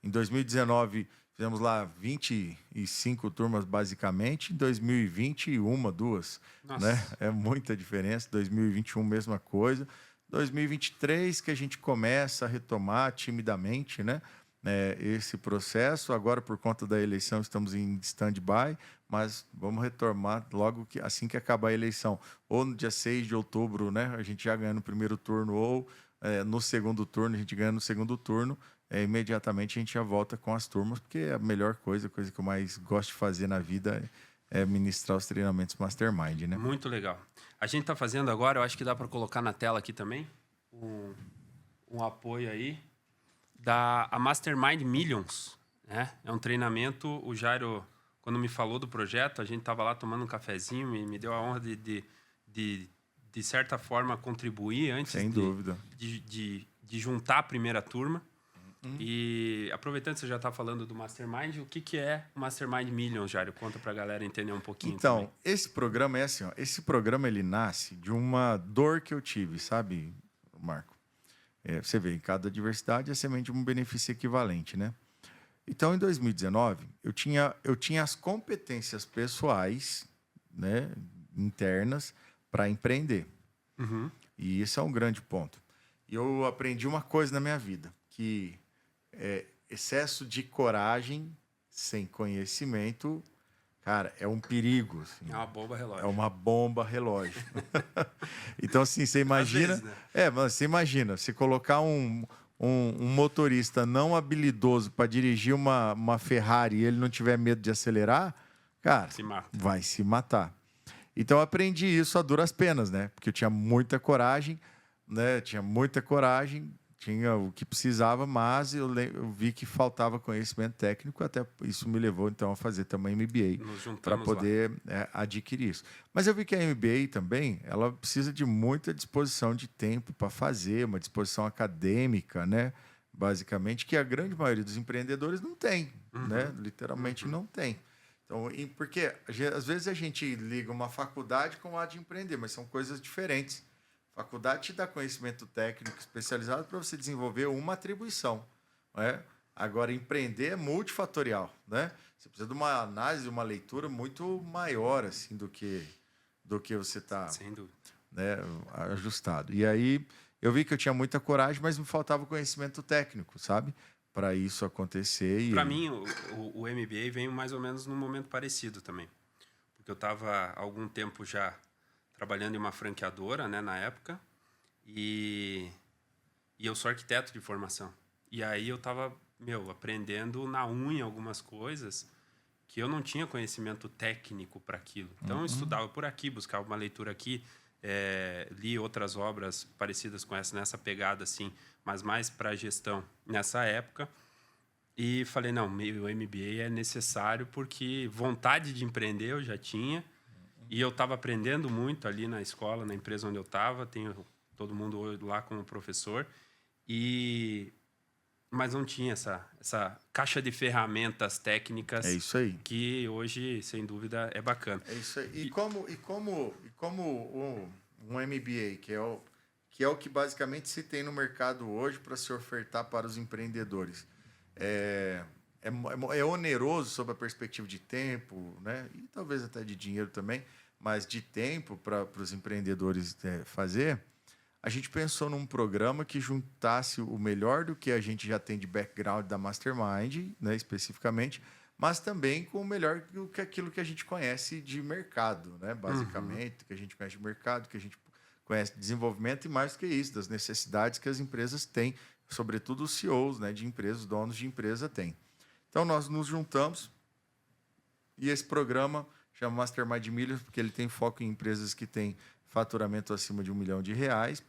em 2019, fizemos lá 25 turmas, basicamente. Em 2020, duas. Né? É muita diferença. 2021, mesma coisa. 2023, que a gente começa a retomar timidamente, né, esse processo. Agora, por conta da eleição, estamos em stand-by, mas vamos retomar logo assim que acabar a eleição. Ou no dia 6 de outubro, né, a gente já ganha no primeiro turno, ou no segundo turno, a gente ganha no segundo turno. Imediatamente a gente já volta com as turmas, porque é a melhor coisa que eu mais gosto de fazer na vida é ministrar os treinamentos Mastermind, né? Muito legal. A gente está fazendo agora, eu acho que dá para colocar na tela aqui também, um apoio aí, a Mastermind Millions, né? É um treinamento, o Jairo, quando me falou do projeto, a gente estava lá tomando um cafezinho e me deu a honra de certa forma, contribuir antes Sem dúvida. De juntar a primeira turma. E aproveitando que você já está falando do Mastermind, o que é o Mastermind Millions, Jairo? Conta para a galera entender um pouquinho. Então, também. Esse programa é assim, ó, esse programa ele nasce de uma dor que eu tive, sabe, Marco? Você vê, em cada diversidade é semente um benefício equivalente, né? Então, em 2019, eu tinha as competências pessoais, né, internas, para empreender. E isso é um grande ponto. E eu aprendi uma coisa na minha vida, que excesso de coragem sem conhecimento, cara, é um perigo. Assim. É uma bomba relógio. É uma bomba relógio. Então, assim, você imagina... Às vezes, né? Mas você imagina, se colocar um motorista não habilidoso para dirigir uma Ferrari e ele não tiver medo de acelerar, cara, vai se matar. Então, eu aprendi isso a duras penas, né? Porque eu tinha muita coragem, né? Tinha o que precisava, mas eu vi que faltava conhecimento técnico, até isso me levou, então, a fazer também MBA para poder adquirir isso. Mas eu vi que a MBA também, ela precisa de muita disposição de tempo para fazer, uma disposição acadêmica, né? Basicamente, que a grande maioria dos empreendedores não tem, né? Literalmente não tem. Então, porque às vezes a gente liga uma faculdade com a de empreender, mas são coisas diferentes. Faculdade te dá conhecimento técnico especializado para você desenvolver uma atribuição. Né? Agora, empreender é multifatorial. Né? Você precisa de uma análise, uma leitura muito maior assim, do que você está ajustado. E aí, eu vi que eu tinha muita coragem, mas me faltava conhecimento técnico, sabe? Para isso acontecer. Para mim, o MBA veio mais ou menos num momento parecido também. Porque eu estava há algum tempo já trabalhando em uma franqueadora, né, na época, e eu sou arquiteto de formação. E aí eu estava, aprendendo na unha algumas coisas que eu não tinha conhecimento técnico para aquilo. Então, eu estudava por aqui, buscava uma leitura aqui, li outras obras parecidas com essa, nessa pegada, assim, mas mais para gestão nessa época. E falei, não, o MBA é necessário porque vontade de empreender eu já tinha. E eu estava aprendendo muito ali na escola, na empresa onde eu estava. Tenho todo mundo lá como professor. Mas não tinha essa caixa de ferramentas técnicas. É isso aí. Que hoje, sem dúvida, é bacana. É isso aí. E como um MBA, que é o que basicamente se tem no mercado hoje para se ofertar para os empreendedores, é oneroso sob a perspectiva de tempo, né? E talvez até de dinheiro também, mas de tempo para os empreendedores fazer. A gente pensou num programa que juntasse o melhor do que a gente já tem de background da Mastermind, né, especificamente, mas também com o melhor do que aquilo que a gente conhece de mercado, né, basicamente, que a gente conhece de mercado, que a gente conhece de desenvolvimento e mais do que isso, das necessidades que as empresas têm, sobretudo os CEOs, né, de empresas, donos de empresa têm. Então, nós nos juntamos e esse programa chama Mastermind Millions, porque ele tem foco em empresas que têm faturamento acima de R$1 milhão,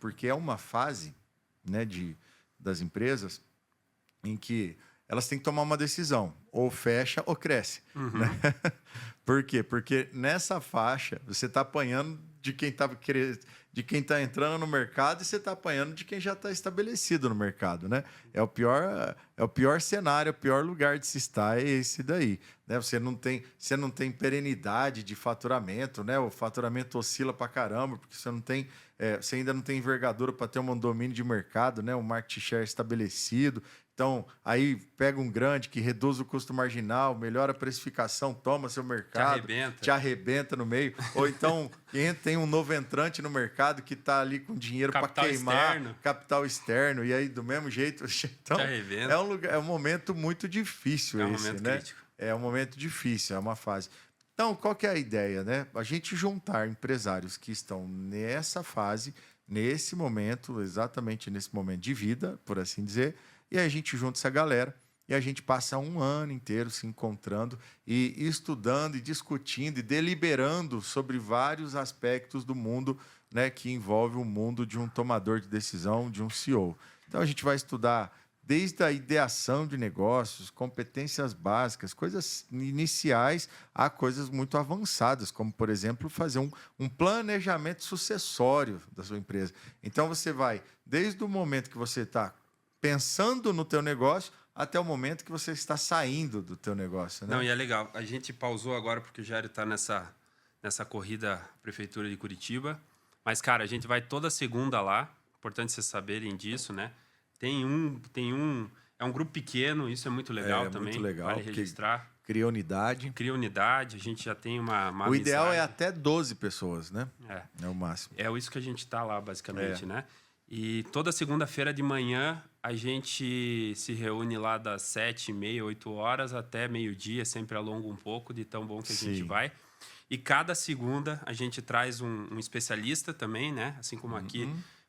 porque é uma fase, né, das empresas em que elas têm que tomar uma decisão, ou fecha ou cresce. Né? Por quê? Porque nessa faixa você está apanhando de quem está entrando no mercado e você está apanhando de quem já está estabelecido no mercado, né? É o pior cenário, é o pior lugar de se estar é esse daí, né? Você não tem perenidade de faturamento, né? O faturamento oscila para caramba porque você ainda não tem envergadura para ter um domínio de mercado, né? Um market share estabelecido. Então, aí pega um grande que reduz o custo marginal, melhora a precificação, toma seu mercado, te arrebenta no meio. Ou então tem um novo entrante no mercado que está ali com dinheiro para queimar, capital externo, e aí do mesmo jeito. Então, é um momento muito difícil né? Crítico. É um momento difícil, é uma fase. Então, qual que é a ideia, né? A gente juntar empresários que estão nessa fase, nesse momento, exatamente nesse momento de vida, por assim dizer. E aí a gente junta essa galera e a gente passa um ano inteiro se encontrando e estudando e discutindo e deliberando sobre vários aspectos do mundo, né, que envolve o mundo de um tomador de decisão, de um CEO. Então a gente vai estudar desde a ideação de negócios, competências básicas, coisas iniciais a coisas muito avançadas, como, por exemplo, fazer um planejamento sucessório da sua empresa. Então você vai, desde o momento que você está pensando no teu negócio até o momento que você está saindo do teu negócio. Né? Não, e é legal. A gente pausou agora porque o Jairo está nessa corrida Prefeitura de Curitiba. Mas, cara, a gente vai toda segunda lá. Importante vocês saberem disso, né? É um grupo pequeno, isso é muito legal também. Muito legal, vale registrar. Cria unidade. A gente já tem uma o ideal é até 12 pessoas, né? É o máximo. É isso que a gente está lá, basicamente, né? E toda segunda-feira de manhã a gente se reúne lá das 7h30, 8 horas até meio-dia, sempre alonga um pouco de tão bom que a gente vai. E cada segunda a gente traz um especialista também, né? Assim como aqui,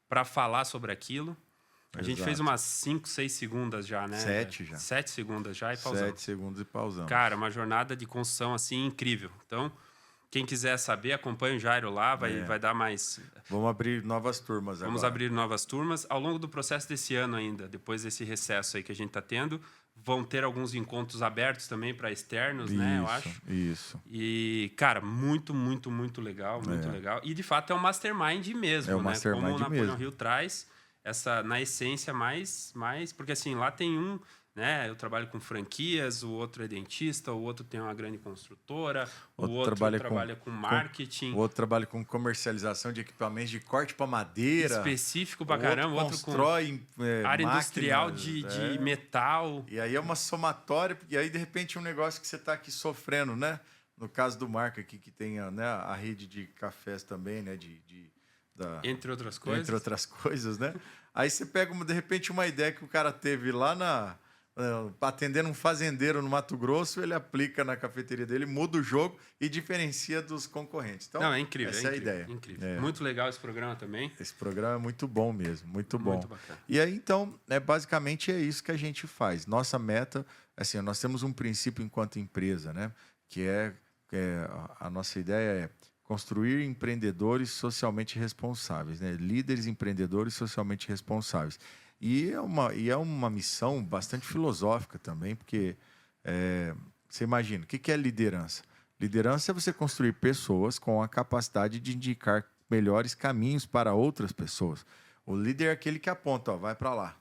para falar sobre aquilo. A gente fez umas 5, 6 segundas já, né? 7 já. 7 segundas já e pausamos. 7 segundos e pausamos. Cara, uma jornada de construção assim incrível. Então, quem quiser saber, acompanha o Jairo lá, vai dar mais... Vamos abrir novas turmas agora. Vamos abrir novas turmas. Ao longo do processo desse ano ainda, depois desse recesso aí que a gente está tendo, vão ter alguns encontros abertos também para externos, né? Eu acho. Isso. E, cara, muito, muito, muito legal, muito legal. E, de fato, é um mastermind mesmo, é um né? mastermind Como o Napoleon mesmo. Hill traz essa, na essência, mais... Porque, assim, lá tem um... Né? Eu trabalho com franquias, o outro é dentista, o outro tem uma grande construtora, o outro trabalha com marketing. O outro trabalha com comercialização de equipamentos de corte para madeira. Específico pra caramba. O outro constrói área máquinas, industrial de metal. E aí é uma somatória, porque aí de repente um negócio que você está aqui sofrendo, né? No caso do Marco aqui, que tem, né, a rede de cafés também, né? Entre outras coisas. Entre outras coisas, né? Aí você pega, de repente, uma ideia que o cara teve lá atendendo um fazendeiro no Mato Grosso, ele aplica na cafeteria dele, muda o jogo e diferencia dos concorrentes. Então, não, é incrível. Essa é a incrível, ideia. Incrível. Muito legal esse programa também. Esse programa é muito bom mesmo, muito bom. Muito bacana. E aí, então, basicamente é isso que a gente faz. Nossa meta, assim, nós temos um princípio enquanto empresa, né? Que a nossa ideia é construir empreendedores socialmente responsáveis, né? Líderes empreendedores socialmente responsáveis. E é uma missão bastante filosófica também, porque você imagina, o que é liderança? Liderança é você construir pessoas com a capacidade de indicar melhores caminhos para outras pessoas. O líder é aquele que aponta, ó, vai para lá,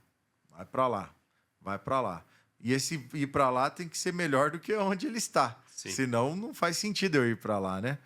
vai para lá, vai para lá. E esse ir para lá tem que ser melhor do que onde ele está. Sim. Senão não faz sentido eu ir para lá, né?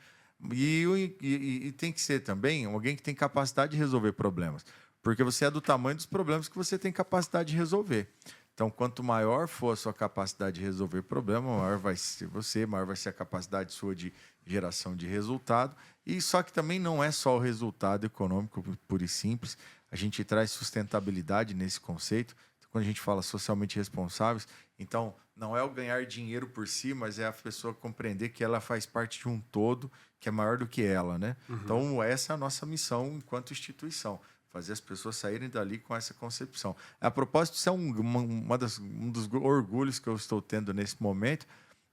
E tem que ser também alguém que tem capacidade de resolver problemas. Porque você é do tamanho dos problemas que você tem capacidade de resolver. Então, quanto maior for a sua capacidade de resolver problema, maior vai ser você, maior vai ser a capacidade sua de geração de resultado. E só que também não é só o resultado econômico puro e simples. A gente traz sustentabilidade nesse conceito. Então, quando a gente fala socialmente responsáveis, então não é o ganhar dinheiro por si, mas é a pessoa compreender que ela faz parte de um todo que é maior do que ela, né? Então, essa é a nossa missão enquanto instituição. Fazer as pessoas saírem dali com essa concepção. A propósito, isso é um dos orgulhos que eu estou tendo nesse momento,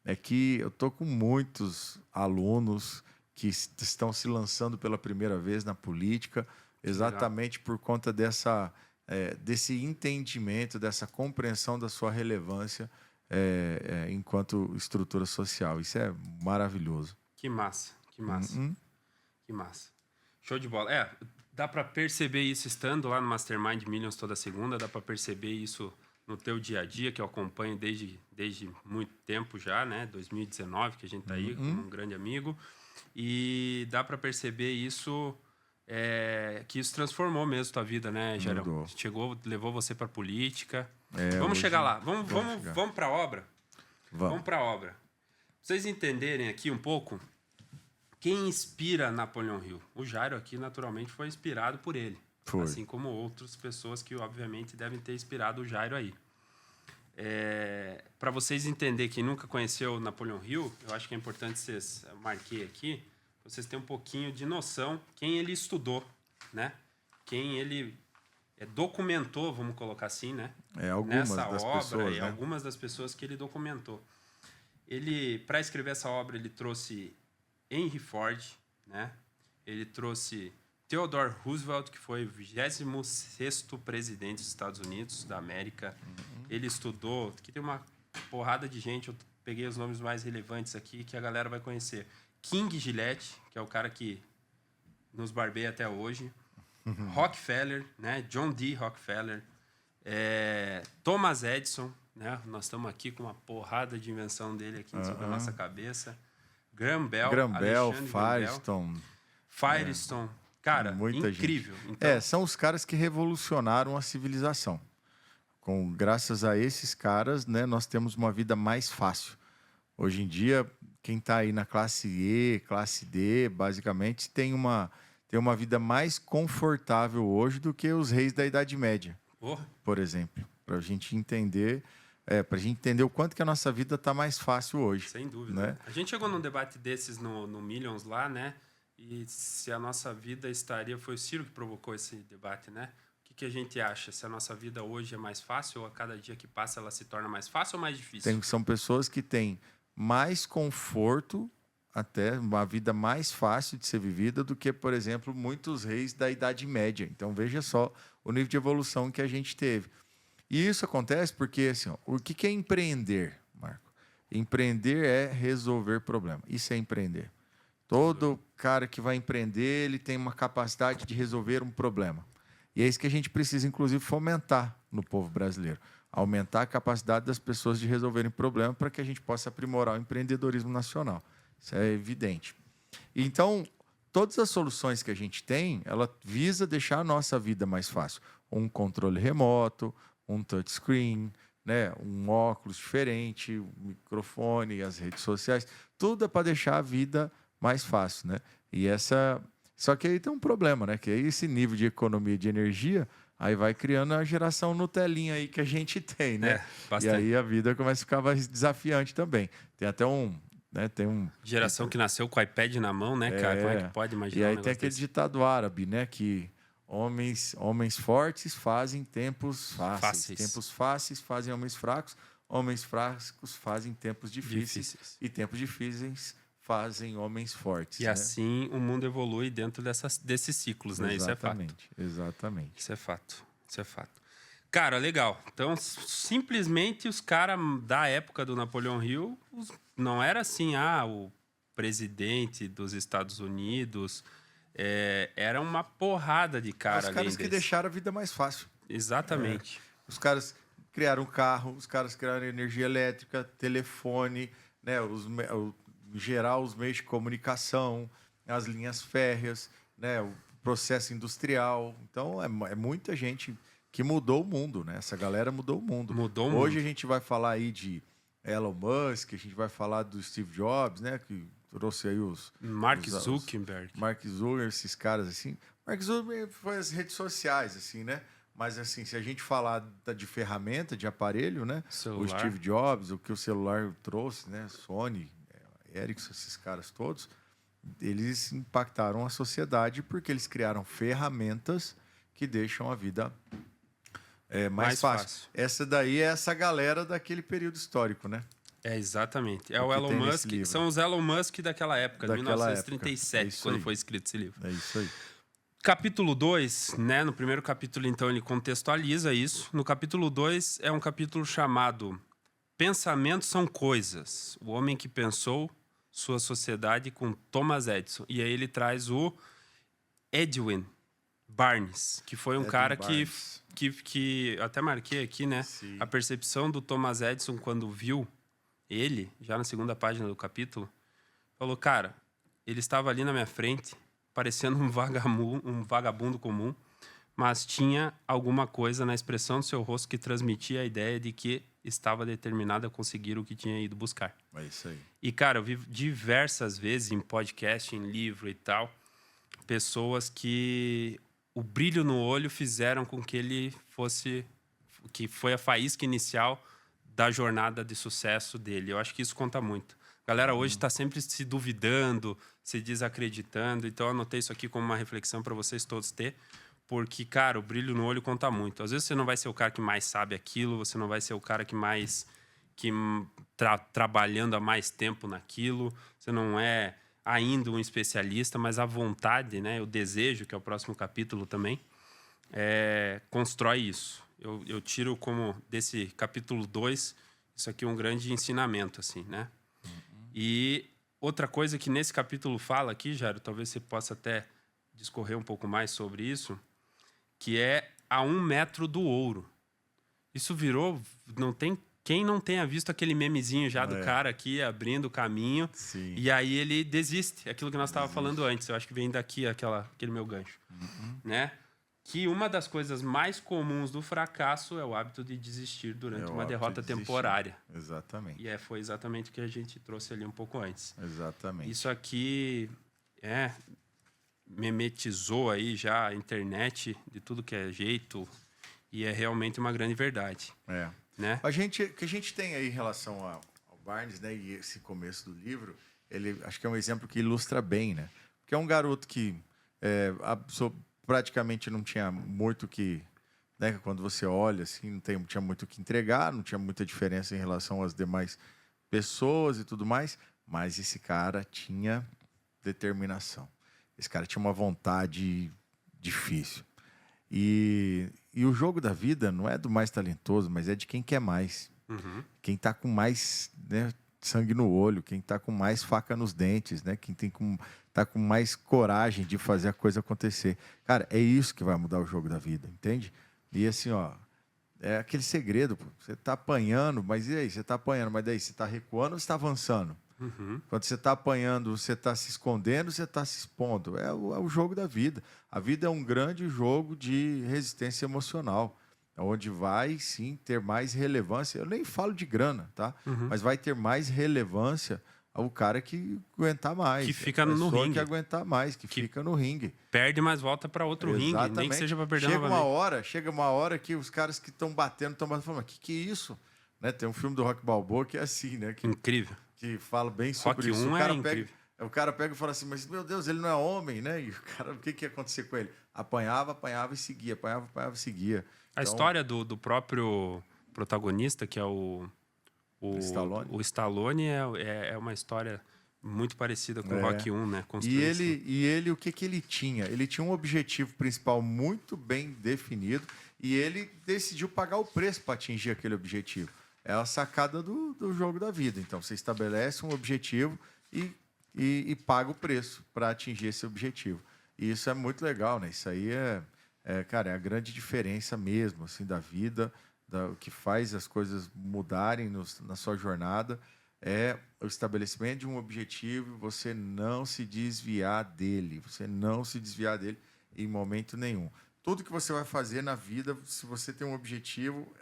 é que eu estou com muitos alunos que estão se lançando pela primeira vez na política, exatamente por conta desse entendimento, dessa compreensão da sua relevância enquanto estrutura social. Isso é maravilhoso. Que massa, que massa. Que massa. Show de bola. Dá para perceber isso estando lá no Mastermind Millions toda segunda, dá para perceber isso no teu dia a dia, que eu acompanho desde muito tempo já, né? 2019, que a gente tá aí como um grande amigo. E dá para perceber isso, que isso transformou mesmo tua vida, né, Jairão? Levou você para política. Vamos chegar lá. Vamos para a obra? Vamos para a obra. Pra vocês entenderem aqui um pouco... Quem inspira Napoleon Hill? O Jairo aqui, naturalmente, foi inspirado por ele. Foi. Assim como outras pessoas que, obviamente, devem ter inspirado o Jairo aí. Para vocês entenderem, quem nunca conheceu Napoleon Hill, eu acho que é importante vocês, marquei aqui, vocês terem um pouquinho de noção quem ele estudou, né? Quem ele documentou, vamos colocar assim, né? Algumas nessa das obra, pessoas, né? Algumas das pessoas que ele documentou. Ele, para escrever essa obra, ele trouxe Henry Ford, né? Ele trouxe Theodore Roosevelt, que foi o 26º presidente dos Estados Unidos da América. Ele estudou... Aqui tem uma porrada de gente, eu peguei os nomes mais relevantes aqui que a galera vai conhecer. King Gillette, que é o cara que nos barbeia até hoje. Rockefeller, né? John D. Rockefeller. Thomas Edison, né? Nós estamos aqui com uma porrada de invenção dele aqui sobre a nossa cabeça. Graham Bell, Firestone. Cara, incrível. Então... são os caras que revolucionaram a civilização. Graças a esses caras, né, nós temos uma vida mais fácil. Hoje em dia, quem está aí na classe E, classe D, basicamente, tem tem uma vida mais confortável hoje do que os reis da Idade Média, por exemplo. Para a gente entender... para a gente entender o quanto que a nossa vida está mais fácil hoje. Sem dúvida. Né? A gente chegou num debate desses no Millions lá, né? E se a nossa vida estaria... Foi o Ciro que provocou esse debate, né? O que a gente acha? Se a nossa vida hoje é mais fácil ou a cada dia que passa ela se torna mais fácil ou mais difícil? São pessoas que têm mais conforto, até uma vida mais fácil de ser vivida do que, por exemplo, muitos reis da Idade Média. Então, veja só o nível de evolução que a gente teve. E isso acontece porque, assim, o que é empreender, Marco? Empreender é resolver problema. Isso é empreender. Todo cara que vai empreender, ele tem uma capacidade de resolver um problema. E é isso que a gente precisa, inclusive, fomentar no povo brasileiro. Aumentar a capacidade das pessoas de resolverem problemas para que a gente possa aprimorar o empreendedorismo nacional. Isso é evidente. Então, todas as soluções que a gente tem, ela visa deixar a nossa vida mais fácil. Um controle remoto, um touchscreen, né? Um óculos diferente, um microfone, as redes sociais. Tudo é para deixar a vida mais fácil, né? Só que aí tem um problema, né? Que aí esse nível de economia de energia, aí vai criando a geração Nutelinha aí que a gente tem, né? E aí a vida começa a ficar mais desafiante também. Tem até Geração que nasceu com o iPad na mão, né, cara? Como é que pode imaginar? E aí tem aquele ditado árabe, né? Que homens fortes fazem tempos fáceis. Tempos fáceis fazem homens fracos. Homens fracos fazem tempos difíceis. E tempos difíceis fazem homens fortes. E assim o mundo evolui dentro desses ciclos, né? Isso é fato. Exatamente. Isso é fato. Cara, legal. Então, simplesmente os caras da época do Napoleão Hill, não era assim, o presidente dos Estados Unidos, era uma porrada de cara. Os caras que deixaram a vida mais fácil. Exatamente. Os caras criaram carro, os caras criaram energia elétrica, telefone, né? Em geral, os meios de comunicação, as linhas férreas, né? O processo industrial. Então, é muita gente que mudou o mundo, né? Essa galera mudou o mundo. Hoje a gente vai falar aí de Elon Musk, a gente vai falar do Steve Jobs, né? Que trouxe aí Mark Zuckerberg. Mark Zuckerberg, esses caras assim. Mark Zuckerberg foi as redes sociais, assim, né? Mas, assim, se a gente falar de ferramenta, de aparelho, né? Celular. O Steve Jobs, o que o celular trouxe, né? Sony, Ericsson, esses caras todos, eles impactaram a sociedade porque eles criaram ferramentas que deixam a vida mais fácil. Essa daí é essa galera daquele período histórico, né? Exatamente. É o Elon Musk. São os Elon Musk daquela época, de 1937, quando foi escrito esse livro. É isso aí. Capítulo 2, né? No primeiro capítulo, então, ele contextualiza isso. No capítulo 2 é um capítulo chamado Pensamentos são Coisas. O Homem que Pensou Sua Sociedade, com Thomas Edison. E aí ele traz o Edwin Barnes, que foi um cara que até marquei aqui, né? Sim. A percepção do Thomas Edison quando viu ele, já na segunda página do capítulo, falou, cara, ele estava ali na minha frente, parecendo um vagabundo comum, mas tinha alguma coisa na expressão do seu rosto que transmitia a ideia de que estava determinado a conseguir o que tinha ido buscar. É isso aí. E, cara, eu vi diversas vezes em podcast, em livro e tal, pessoas que o brilho no olho fizeram com que ele que foi a faísca inicial da jornada de sucesso dele. Eu acho que isso conta muito. A galera hoje está sempre se duvidando, se desacreditando. Então, eu anotei isso aqui como uma reflexão para vocês todos ter. Porque, cara, o brilho no olho conta muito. Às vezes você não vai ser o cara que mais sabe aquilo, você não vai ser o cara que mais... trabalhando há mais tempo naquilo. Você não é ainda um especialista, mas a vontade, né, o desejo, que é o próximo capítulo também, constrói isso. Eu tiro como desse capítulo 2, isso aqui é um grande ensinamento, assim, né? E outra coisa que nesse capítulo fala aqui, Jairo, talvez você possa até discorrer um pouco mais sobre isso, que é a 1 metro do ouro. Isso virou... Quem não tenha visto aquele memezinho já do cara aqui abrindo o caminho. Sim. E aí ele desiste. Aquilo que nós estávamos falando antes. Eu acho que vem daqui aquele meu gancho. Né? Que uma das coisas mais comuns do fracasso é o hábito de desistir durante uma derrota temporária. Exatamente. E foi exatamente o que a gente trouxe ali um pouco antes. Exatamente. Isso aqui memetizou aí já a internet de tudo que é jeito e é realmente uma grande verdade. Né? O que a gente tem aí em relação ao Barnes, né, e esse começo do livro, ele acho que é um exemplo que ilustra bem, né? Porque é um garoto que praticamente não tinha muito que, né, quando você olha assim, não tinha muito o que entregar, não tinha muita diferença em relação às demais pessoas e tudo mais, mas esse cara tinha determinação. Esse cara tinha uma vontade difícil. E o jogo da vida não é do mais talentoso, mas é de quem quer mais. Uhum. Quem está com mais, né, sangue no olho, quem está com mais faca nos dentes, né, quem tá com mais coragem de fazer a coisa acontecer. Cara, é isso que vai mudar o jogo da vida, entende? E assim, ó, é aquele segredo. Pô. Você está apanhando, mas e aí? Você está apanhando, mas daí você está recuando ou você está avançando? Uhum. Quando você está apanhando, você está se escondendo, você está se expondo. É o jogo da vida. A vida é um grande jogo de resistência emocional, onde vai, sim, ter mais relevância. Eu nem falo de grana, tá? Uhum. Mas vai ter mais relevância o cara que aguentar mais. Que fica no ringue. Que aguentar mais, que fica no ringue. Perde, mas volta para outro ringue, nem que seja para perder novamente. Chega uma hora que os caras que estão batendo, falando, que é isso? Né? Tem um filme do Rock Balboa que é assim, né? Incrível. Que fala bem sobre Rock isso. 1 é incrível. O cara pega e fala assim, mas meu Deus, ele não é homem, né? E o cara, o que ia acontecer com ele? Apanhava e seguia, apanhava e seguia. A história do próprio protagonista, que é o Stallone, é uma história muito parecida com o Rock 1, né? E ele, o que ele tinha? Ele tinha um objetivo principal muito bem definido e ele decidiu pagar o preço para atingir aquele objetivo. É a sacada do jogo da vida. Então, você estabelece um objetivo e paga o preço para atingir esse objetivo. E isso é muito legal, né? Isso aí cara, é a grande diferença mesmo, assim, da vida, o que faz as coisas mudarem na sua jornada é o estabelecimento de um objetivo e você não se desviar dele. Você não se desviar dele em momento nenhum. Tudo que você vai fazer na vida, se você tem um objetivo,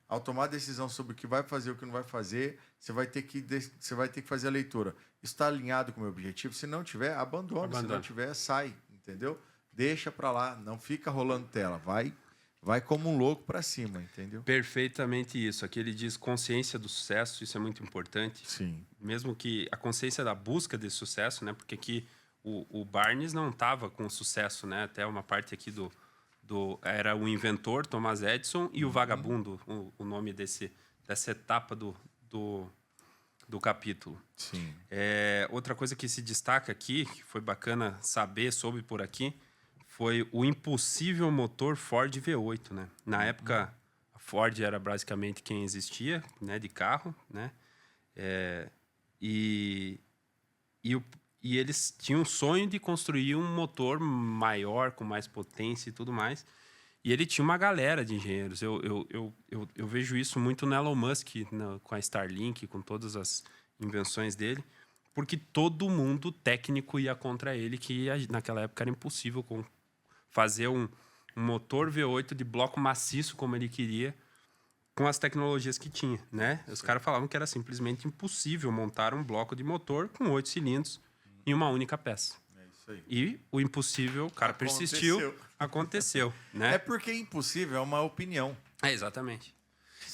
ao tomar a decisão sobre o que vai fazer e o que não vai fazer, você vai ter que fazer a leitura. Está alinhado com o meu objetivo? Se não tiver, abandona. Se não tiver, sai, entendeu? Deixa para lá, não fica rolando tela. Vai como um louco para cima, entendeu? Perfeitamente isso. Aqui ele diz consciência do sucesso, isso é muito importante. Sim. Mesmo que a consciência da busca desse sucesso, né? Porque aqui o Barnes não estava com sucesso, né? Até uma parte aqui era o inventor, Thomas Edison, e o vagabundo, o nome dessa etapa do capítulo. Sim. Outra coisa que se destaca aqui, que foi bacana saber sobre por aqui, foi o impossível motor Ford V8, né? Na época, a Ford era basicamente quem existia, né, de carro, né? E eles tinham um sonho de construir um motor maior, com mais potência e tudo mais. E ele tinha uma galera de engenheiros. Eu vejo isso muito no Elon Musk, com a Starlink, com todas as invenções dele, porque todo mundo técnico ia contra ele, que naquela época era impossível fazer um motor V8 de bloco maciço como ele queria, com as tecnologias que tinha, né? Os caras falavam que era simplesmente impossível montar um bloco de motor com 8 cilindros em uma única peça. É isso aí. E o impossível, o cara persistiu, aconteceu, né? É porque impossível é uma opinião. Exatamente.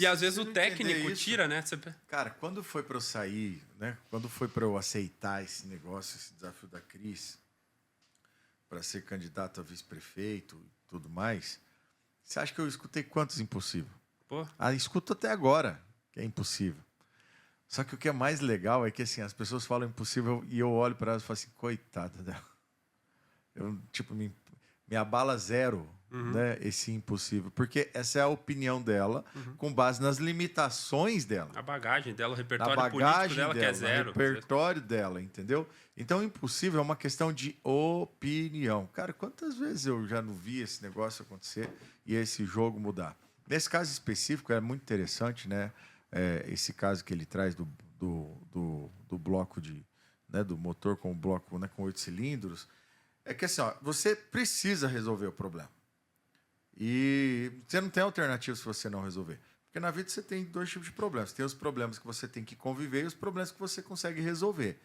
E às vezes o técnico tira, né? Cara, quando foi para eu sair, né? Quando foi para eu aceitar esse negócio, esse desafio da Cris, para ser candidato a vice-prefeito e tudo mais, você acha que eu escutei quantos impossível? Pô. Escuto até agora que é impossível. Só que o que é mais legal é que assim, as pessoas falam impossível e eu olho para elas e falo assim, coitada dela. Eu, tipo, me abala zero, né, esse impossível. Porque essa é a opinião dela, com base nas limitações dela. A bagagem dela, o repertório político dela, que é zero. O repertório dela, entendeu? Então, impossível é uma questão de opinião. Cara, quantas vezes eu já não vi esse negócio acontecer e esse jogo mudar? Nesse caso específico, é muito interessante, né? Esse caso que ele traz do bloco né, do motor com o bloco, né, com 8 cilindros. É que assim, ó, você precisa resolver o problema. E você não tem alternativa se você não resolver. Porque na vida você tem 2 tipos de problemas. Tem os problemas que você tem que conviver e os problemas que você consegue resolver.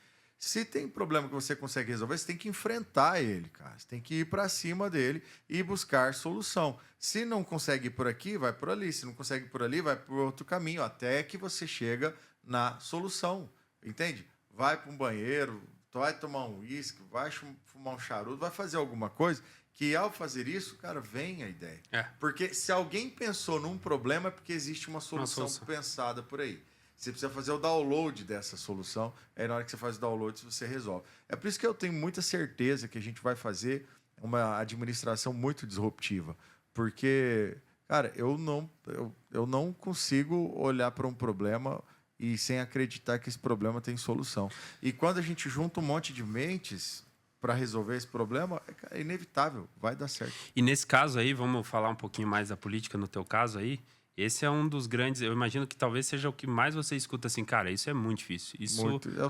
Se tem problema que você consegue resolver, você tem que enfrentar ele, cara. Você tem que ir para cima dele e buscar solução. Se não consegue ir por aqui, vai por ali. Se não consegue ir por ali, vai por outro caminho, até que você chega na solução. Entende? Vai para um banheiro, vai tomar um uísque, vai fumar um charuto, vai fazer alguma coisa que, ao fazer isso, cara, vem a ideia. Porque se alguém pensou num problema, é porque existe uma solução pensada por aí. Você precisa fazer o download dessa solução. Aí, na hora que você faz o download, você resolve. É por isso que eu tenho muita certeza que a gente vai fazer uma administração muito disruptiva. Porque, cara, eu não consigo olhar para um problema e sem acreditar que esse problema tem solução. E quando a gente junta um monte de mentes para resolver esse problema, é inevitável, vai dar certo. E nesse caso aí, vamos falar um pouquinho mais da política no teu caso aí. Esse é um dos grandes... Eu imagino que talvez seja o que mais você escuta assim, cara, isso é muito difícil.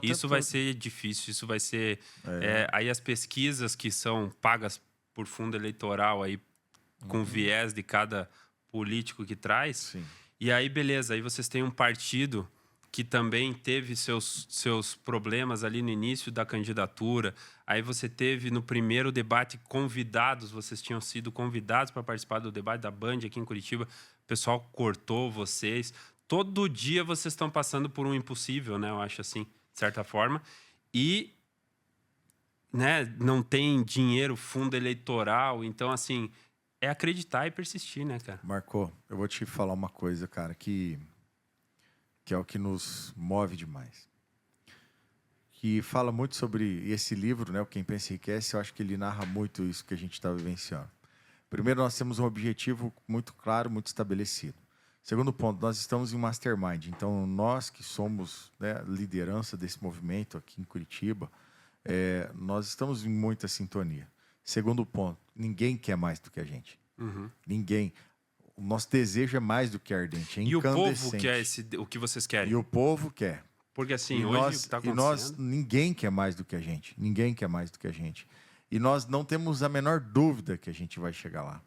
Isso vai ser difícil, isso vai ser... aí as pesquisas que são pagas por fundo eleitoral aí, com viés de cada político que traz. Sim. E aí, beleza, aí vocês têm um partido que também teve seus problemas ali no início da candidatura. Aí você teve no primeiro debate convidados, vocês tinham sido convidados para participar do debate da Band aqui em Curitiba. O pessoal cortou vocês. Todo dia vocês estão passando por um impossível, né? Eu acho assim, de certa forma. E, né, não tem dinheiro, fundo eleitoral. Então, assim, é acreditar e persistir, né, cara? Marco, eu vou te falar uma coisa, cara, que é o que nos move demais. Que fala muito sobre esse livro, né? O Quem Pensa Enriquece, eu acho que ele narra muito isso que a gente está vivenciando. Primeiro, nós temos um objetivo muito claro, muito estabelecido. Segundo ponto, nós estamos em mastermind. Então, nós que somos, né, liderança desse movimento aqui em Curitiba, nós estamos em muita sintonia. Segundo ponto, ninguém quer mais do que a gente. Ninguém. O nosso desejo é mais do que ardente, é incandescente. E o povo quer o que vocês querem? E o povo quer. Porque assim, hoje o que está acontecendo... Ninguém quer mais do que a gente. Ninguém quer mais do que a gente. E nós não temos a menor dúvida que a gente vai chegar lá.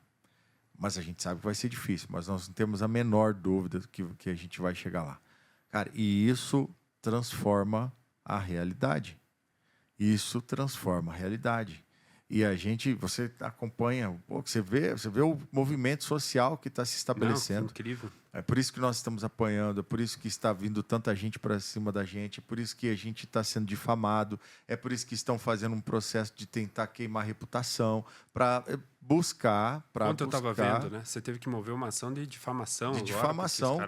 Mas a gente sabe que vai ser difícil, mas nós não temos a menor dúvida que a gente vai chegar lá. Cara, e isso transforma a realidade. Isso transforma a realidade. E você acompanha, você vê o movimento social que está se estabelecendo. Não, que incrível. É por isso que nós estamos apanhando, é por isso que está vindo tanta gente para cima da gente, é por isso que a gente está sendo difamado, é por isso que estão fazendo um processo de tentar queimar a reputação, para buscar... Quanto eu estava vendo, né? Você teve que mover uma ação de difamação. De difamação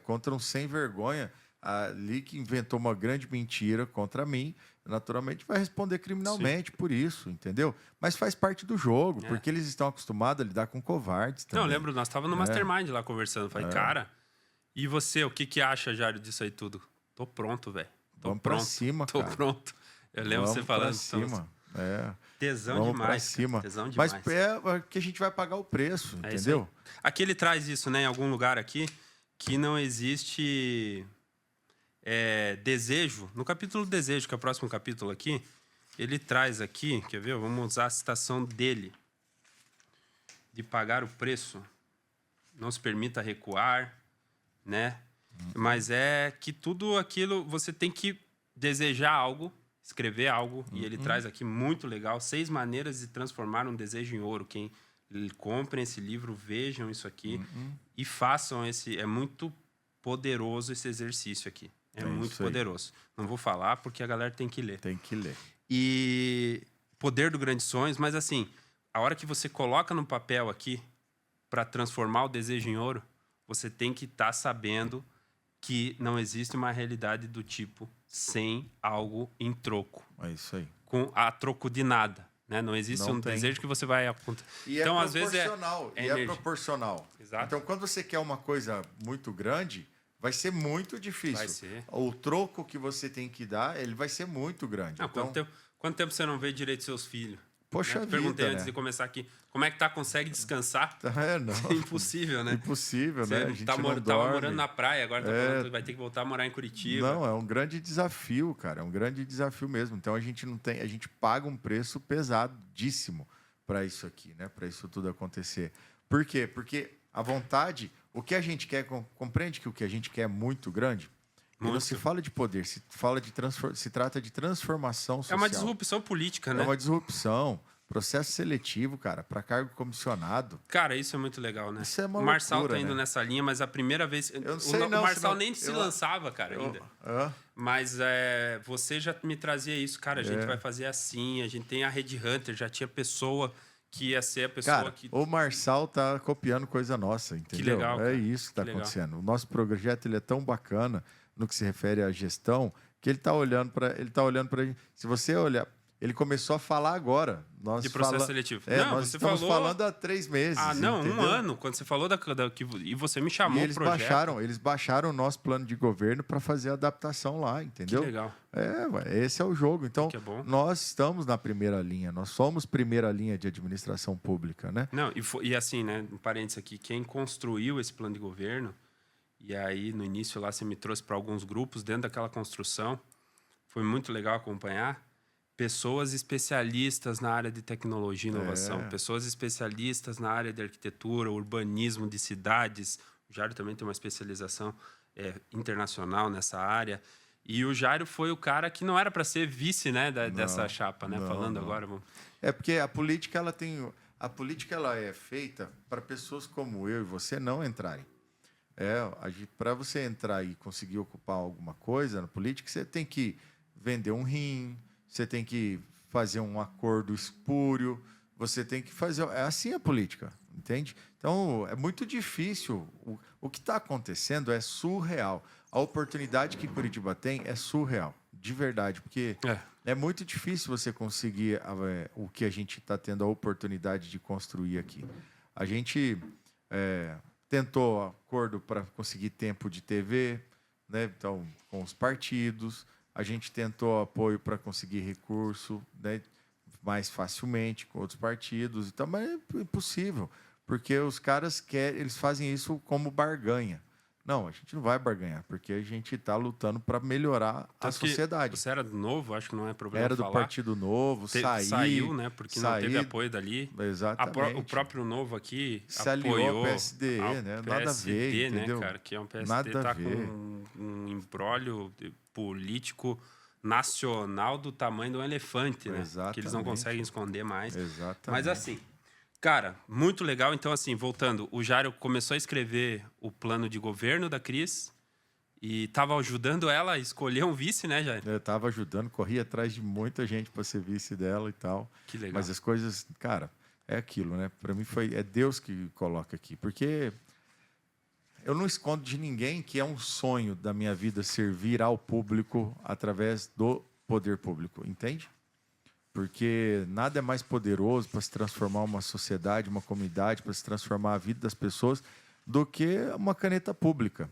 contra um sem vergonha ali que inventou uma grande mentira contra mim. Naturalmente vai responder criminalmente por isso, entendeu? Mas faz parte do jogo, porque eles estão acostumados a lidar com covardes também. Não, eu lembro, nós estávamos no Mastermind lá conversando. Falei, cara, e você, o que acha, Jário, disso aí tudo? Tô pronto, velho. Vamos pra cima, cara. Tô pronto. Eu lembro você falando. Vamos pra cima. Tesão Vamos demais. Pra cima. Tesão demais. Mas é que a gente vai pagar o preço, entendeu? Aqui ele traz isso, né? Em algum lugar aqui, que não existe... desejo, no capítulo Desejo, que é o próximo capítulo aqui, ele traz aqui, quer ver? Vamos usar a citação dele. De pagar o preço, não se permita recuar, né? Mas é que tudo aquilo, você tem que desejar algo, escrever algo, e ele traz aqui muito legal, 6 maneiras de transformar um desejo em ouro. Quem comprem esse livro, vejam isso aqui e façam esse, é muito poderoso esse exercício aqui. É muito poderoso. Não vou falar porque a galera tem que ler. Tem que ler. E Poder do Grandes Sonhos, mas assim, a hora que você coloca no papel aqui para transformar o desejo em ouro, você tem que estar sabendo que não existe uma realidade do tipo sem algo em troco. É isso aí. A troco de nada. Né? Não existe desejo que você vai... Então, às vezes é proporcional. Exato. Então, quando você quer uma coisa muito grande... Vai ser muito difícil. Vai ser. O troco que você tem que dar, ele vai ser muito grande. Não, então... quanto tempo você não vê direito seus filhos? Poxa vida, perguntei antes de começar aqui. Como é que tá? Consegue descansar? Não. É impossível, né? Impossível, né? A gente tava morando na praia, agora vai ter que voltar a morar em Curitiba. Não, é um grande desafio, cara. É um grande desafio mesmo. Então a gente paga um preço pesadíssimo para isso aqui, né? Para isso tudo acontecer. Por quê? Porque a vontade, o que a gente quer, compreende que o que a gente quer é muito grande. E não Muito. se fala de poder, se trata de transformação É social. uma disrupção política, né? É uma disrupção. Processo seletivo, cara, para cargo comissionado. Cara, isso é muito legal, né? Isso é uma o Marçal loucura, tá indo né? nessa linha, mas a primeira vez... Eu não sei, não, o Marçal senão- nem se lançava, cara, ainda. Hã? Mas você já me trazia isso. Cara, a gente vai fazer assim, a gente tem a Red Hunter, já tinha pessoa que ia ser a pessoa Cara, que... o Marçal tá copiando coisa nossa, entendeu? legal, É cara. isso que tá Que legal. acontecendo. O nosso projeto ele é tão bacana no que se refere à gestão que ele tá olhando para se você olhar, ele começou a falar agora. Nós De processo seletivo. Não, Não, nós você estamos falou- falando há 3 meses. Ah, não, entendeu? um ano. Quando você falou e você me chamou E eles pro projeto. baixaram o nosso plano de governo para fazer a adaptação lá, Que entendeu? legal. Esse é o jogo. Então, Que é bom. nós estamos na primeira linha, nós somos primeira linha de administração pública, né? Não, e assim, né, um parênteses aqui, quem construiu esse plano de governo, e aí no início lá você me trouxe para alguns grupos dentro daquela construção, foi muito legal acompanhar, pessoas especialistas na área de tecnologia e inovação, pessoas especialistas na área de arquitetura, urbanismo de cidades. O Jairo também tem uma especialização internacional nessa área. E o Jairo foi o cara que não era para ser vice, né, dessa chapa, né? Falando agora, vamos... É porque a política ela é feita para pessoas como eu e você não entrarem. Para você entrar e conseguir ocupar alguma coisa na política, você tem que vender um rim, você tem que fazer um acordo espúrio, você tem que fazer... É assim a política, entende? Então, é muito difícil. O que está acontecendo é surreal. A oportunidade que Curitiba tem é surreal, de verdade, porque é muito difícil você conseguir o que a gente está tendo a oportunidade de construir aqui. A gente tentou acordo para conseguir tempo de TV, né? Então, com os partidos. A gente tentou apoio para conseguir recurso, né, mais facilmente com outros partidos. Então, mas é impossível, porque os caras eles fazem isso como barganha. Não, a gente não vai barganhar, porque a gente está lutando para melhorar a sociedade. Você era do Novo, acho que não é problema Era do falar. Partido Novo, saiu, né? Porque não teve apoio dali. Exatamente. O próprio Novo aqui se aliou apoiou ao PSD, né? Nada a ver, entendeu? Né, cara? Que é um PSD Nada a tá ver. com um embrólio político nacional do tamanho de um elefante, né? Que eles não conseguem esconder mais. Exatamente. Mas assim, cara, muito legal. Então, assim, voltando, o Jário começou a escrever o plano de governo da Cris e estava ajudando ela a escolher um vice, né, Jário? Eu estava ajudando, corri atrás de muita gente para ser vice dela e tal. Que legal. Mas as coisas, cara, é aquilo, né? Para mim é Deus que coloca aqui, porque eu não escondo de ninguém que é um sonho da minha vida servir ao público através do poder público, entende? Porque nada é mais poderoso para se transformar uma sociedade, uma comunidade, para se transformar a vida das pessoas, do que uma caneta pública.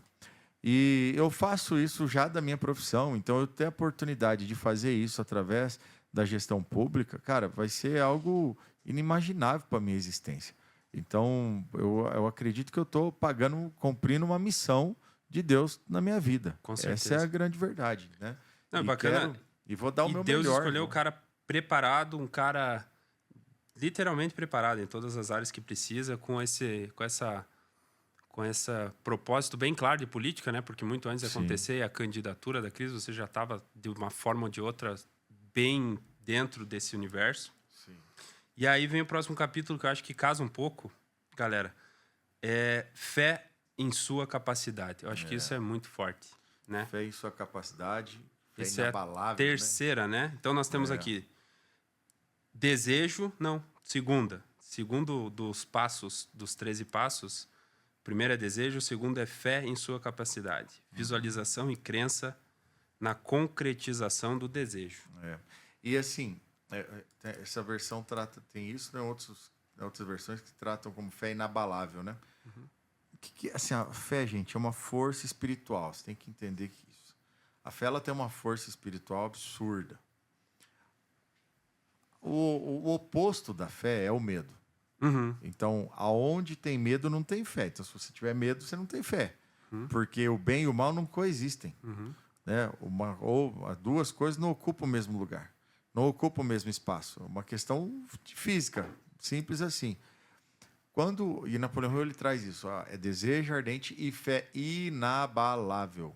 E eu faço isso já da minha profissão, então eu ter a oportunidade de fazer isso através da gestão pública, cara, vai ser algo inimaginável para a minha existência. Então, eu acredito que eu estou cumprindo uma missão de Deus na minha vida. Com certeza. Essa é a grande verdade, né? Não, bacana. E vou dar o meu Deus melhor. escolheu o cara preparado, um cara literalmente preparado em todas as áreas que precisa, com esse propósito bem claro de política, né? Porque muito antes de acontecer a candidatura da Cris, você já estava de uma forma ou de outra bem dentro desse universo. Sim. E aí vem o próximo capítulo que eu acho que casa um pouco, galera. É fé em sua capacidade. Eu acho que isso é muito forte, né? Fé em sua capacidade, fé Isso é a inabalável, terceira, né? Então nós temos aqui desejo, não, segunda. Segundo dos passos, dos 13 passos, o primeiro é desejo, o segundo é fé em sua capacidade. Visualização e crença na concretização do desejo. E assim, essa versão tem isso, né? Outras versões que tratam como fé inabalável, né? Assim, a fé, gente, é uma força espiritual. Você tem que entender que isso. A fé ela tem uma força espiritual absurda. O oposto da fé é o medo. Então, aonde tem medo, não tem fé. Então, se você tiver medo, você não tem fé. Porque o bem e o mal não coexistem. Né? As duas coisas não ocupam o mesmo lugar. Não ocupam o mesmo espaço. É uma questão de física. Simples assim. E Napoleão Hill ele traz isso. É desejo ardente e fé inabalável.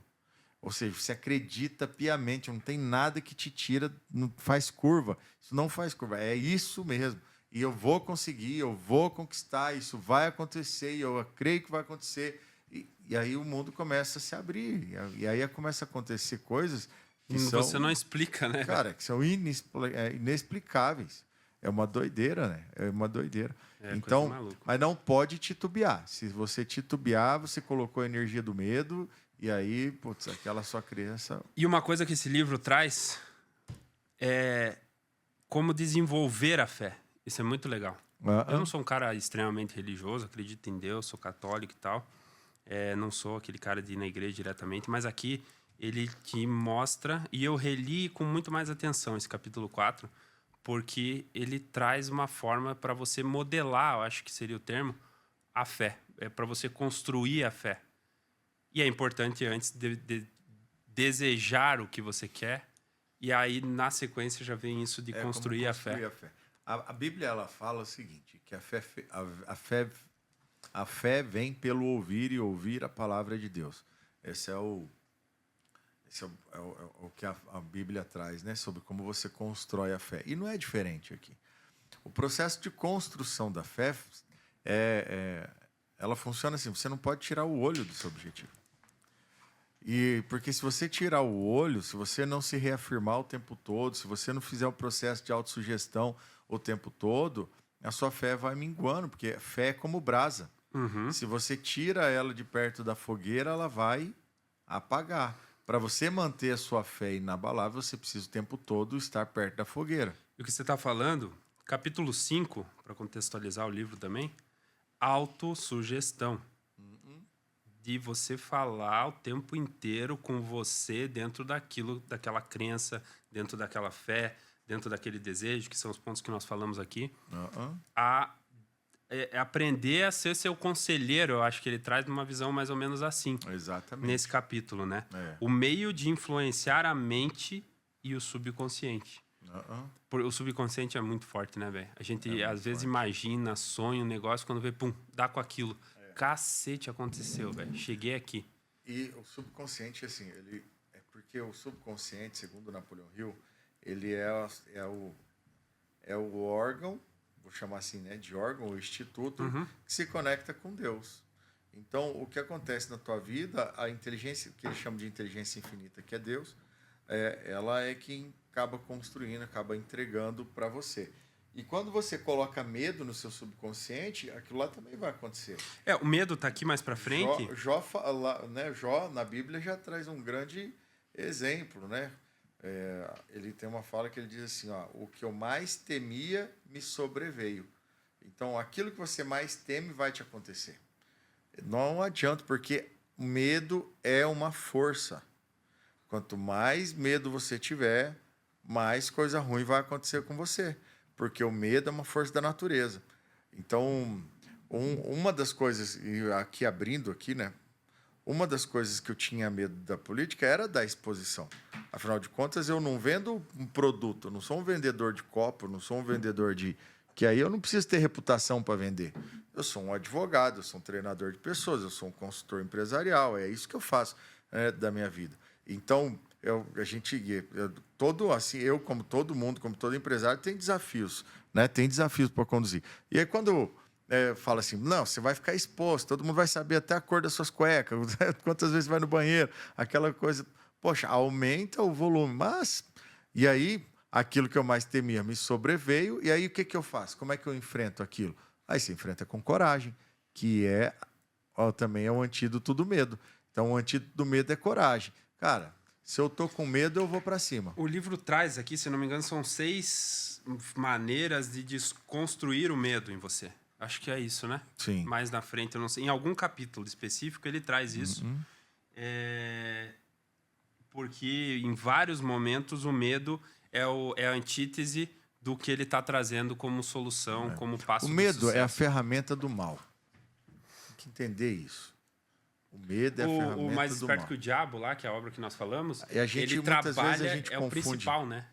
Ou seja, você acredita piamente, não tem nada que te tira, não faz curva. Isso não faz curva, é isso mesmo. E eu vou conseguir, eu vou conquistar, isso vai acontecer, e eu creio que vai acontecer. E aí o mundo começa a se abrir. E aí começa a acontecer coisas que são... Você não explica, né? Cara, que são inexplicáveis. É uma doideira, né? É uma doideira. Então, mas não pode titubear. Se você titubear, você colocou a energia do medo, e aí, putz, aquela sua criança... E uma coisa que esse livro traz é como desenvolver a fé. Isso é muito legal. Eu não sou um cara extremamente religioso, acredito em Deus, sou católico e tal. Não sou aquele cara de ir na igreja diretamente, mas aqui ele te mostra, e eu reli com muito mais atenção esse capítulo 4, porque ele traz uma forma para você modelar, eu acho que seria o termo, a fé. É para você construir a fé. E é importante antes de desejar o que você quer, e aí na sequência já vem isso de construir a fé. A Bíblia ela fala o seguinte, que a fé vem pelo ouvir e ouvir a palavra de Deus. Esse é o que a Bíblia traz, né? Sobre como você constrói a fé. E não é diferente aqui. O processo de construção da fé, ela funciona assim, você não pode tirar o olho do seu objetivo. Porque se você tirar o olho, se você não se reafirmar o tempo todo, se você não fizer um processo de autossugestão o tempo todo, a sua fé vai minguando, porque fé é como brasa. Uhum. Se você tira ela de perto da fogueira, ela vai apagar. Para você manter a sua fé inabalável, você precisa o tempo todo estar perto da fogueira. E o que você está falando, capítulo 5, para contextualizar o livro também, autossugestão. De você falar o tempo inteiro com você dentro daquela crença, dentro daquela fé, dentro daquele desejo, que são os pontos que nós falamos aqui. Aprender a ser seu conselheiro, eu acho que ele traz uma visão mais ou menos assim. Exatamente. Nesse capítulo, né? O meio de influenciar a mente e o subconsciente. O subconsciente é muito forte, né, velho? A gente às vezes imagina, sonha um negócio, quando vê, pum, dá com aquilo. Cacete, aconteceu, velho. Cheguei aqui. E o subconsciente, assim, porque o subconsciente, segundo Napoleão Hill, ele é o órgão, vou chamar assim, né, de órgão, o instituto, que se conecta com Deus. Então, o que acontece na tua vida, a inteligência, que eles chamam de inteligência infinita, que é Deus, ela é quem acaba construindo, acaba entregando para você. E quando você coloca medo no seu subconsciente, aquilo lá também vai acontecer. O medo está aqui mais para frente. Jó, na Bíblia, já traz um grande exemplo, né? Ele tem uma fala que ele diz assim, o que eu mais temia me sobreveio. Então, aquilo que você mais teme vai te acontecer. Não adianta, porque o medo é uma força. Quanto mais medo você tiver, mais coisa ruim vai acontecer com você. Porque o medo é uma força da natureza. Então, uma das coisas, e aqui abrindo aqui, né? Uma das coisas que eu tinha medo da política era da exposição. Afinal de contas, eu não vendo um produto, eu não sou um vendedor de copo, eu não sou um vendedor de... Que aí eu não preciso ter reputação para vender. Eu sou um advogado, eu sou um treinador de pessoas, eu sou um consultor empresarial, é isso que eu faço da minha vida. Então, eu como todo mundo, como todo empresário, tem desafios, né? Tem desafios para conduzir. E aí, quando fala assim, não, você vai ficar exposto, todo mundo vai saber até a cor das suas cuecas, quantas vezes vai no banheiro, aquela coisa. Poxa, aumenta o volume. Mas, e aí, aquilo que eu mais temia me sobreveio, e aí o que eu faço? Como é que eu enfrento aquilo? Aí você enfrenta com coragem, que também é o antídoto do medo. Então, o antídoto do medo é coragem. Cara, se eu tô com medo, eu vou para cima. O livro traz aqui, se não me engano, são 6 maneiras de desconstruir o medo em você. Acho que é isso, né? Sim. Mais na frente, eu não sei. Em algum capítulo específico, ele traz isso. Porque, em vários momentos, o medo é a antítese do que ele está trazendo como solução, como passo do sucesso. O medo é a ferramenta do mal. Tem que entender isso. O medo é a ferramenta do mal. O Mais Esperto que o Diabo, lá, que é a obra que nós falamos, ele trabalha, é o principal, né?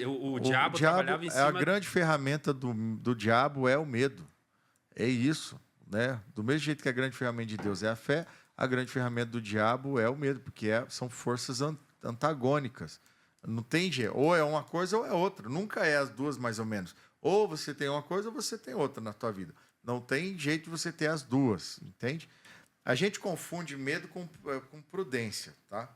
O diabo trabalhava em cima... A grande ferramenta do diabo é o medo. É isso, né? Do mesmo jeito que a grande ferramenta de Deus é a fé, a grande ferramenta do diabo é o medo, porque são forças antagônicas. Não tem jeito. Ou é uma coisa ou é outra. Nunca é as duas, mais ou menos. Ou você tem uma coisa ou você tem outra na tua vida. Não tem jeito de você ter as duas, entende? A gente confunde medo com prudência, tá?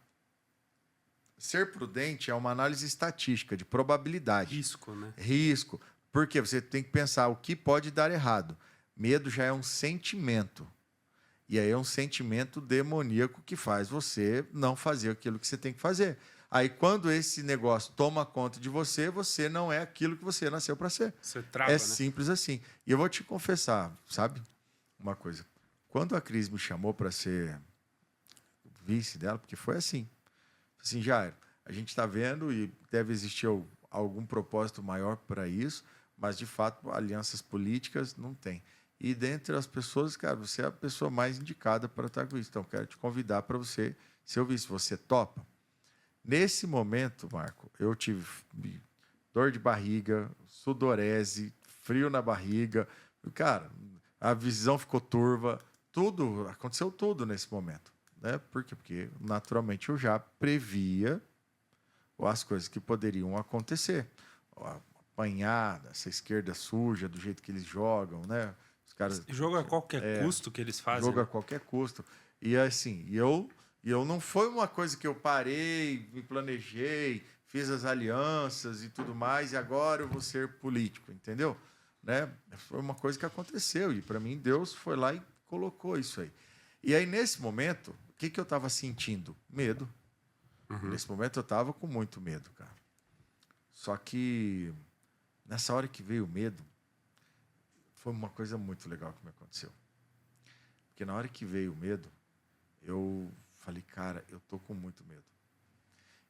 Ser prudente é uma análise estatística de probabilidade. Risco, né? Risco. Porque você tem que pensar o que pode dar errado. Medo já é um sentimento. E aí é um sentimento demoníaco que faz você não fazer aquilo que você tem que fazer. Aí, quando esse negócio toma conta de você, você não é aquilo que você nasceu para ser. Você trava, é né? simples assim. E eu vou te confessar, sabe? Uma coisa. Quando a Cris me chamou para ser vice dela, porque foi assim. Assim, Jairo, a gente está vendo e deve existir algum propósito maior para isso, mas, de fato, alianças políticas não tem. E dentre as pessoas, cara, você é a pessoa mais indicada para estar com isso. Então, quero te convidar para você ser o vice. Você topa? Nesse momento, Marco, eu tive dor de barriga, sudorese, frio na barriga. Cara, a visão ficou turva. Aconteceu tudo nesse momento. Né? Por quê? Porque, naturalmente, eu já previa as coisas que poderiam acontecer. Apanhar, essa esquerda suja, do jeito que eles jogam, né? Os caras, jogo a qualquer custo que eles fazem. Jogo a qualquer custo. E assim, eu não foi uma coisa que eu parei, me planejei, fiz as alianças e tudo mais, e agora eu vou ser político, entendeu? Né? Foi uma coisa que aconteceu, e para mim Deus foi lá e colocou isso aí. E aí, nesse momento, o que eu estava sentindo? Medo. Nesse momento eu estava com muito medo, cara. Só que nessa hora que veio o medo, foi uma coisa muito legal que me aconteceu. Porque na hora que veio o medo, eu falei, cara, eu tô com muito medo.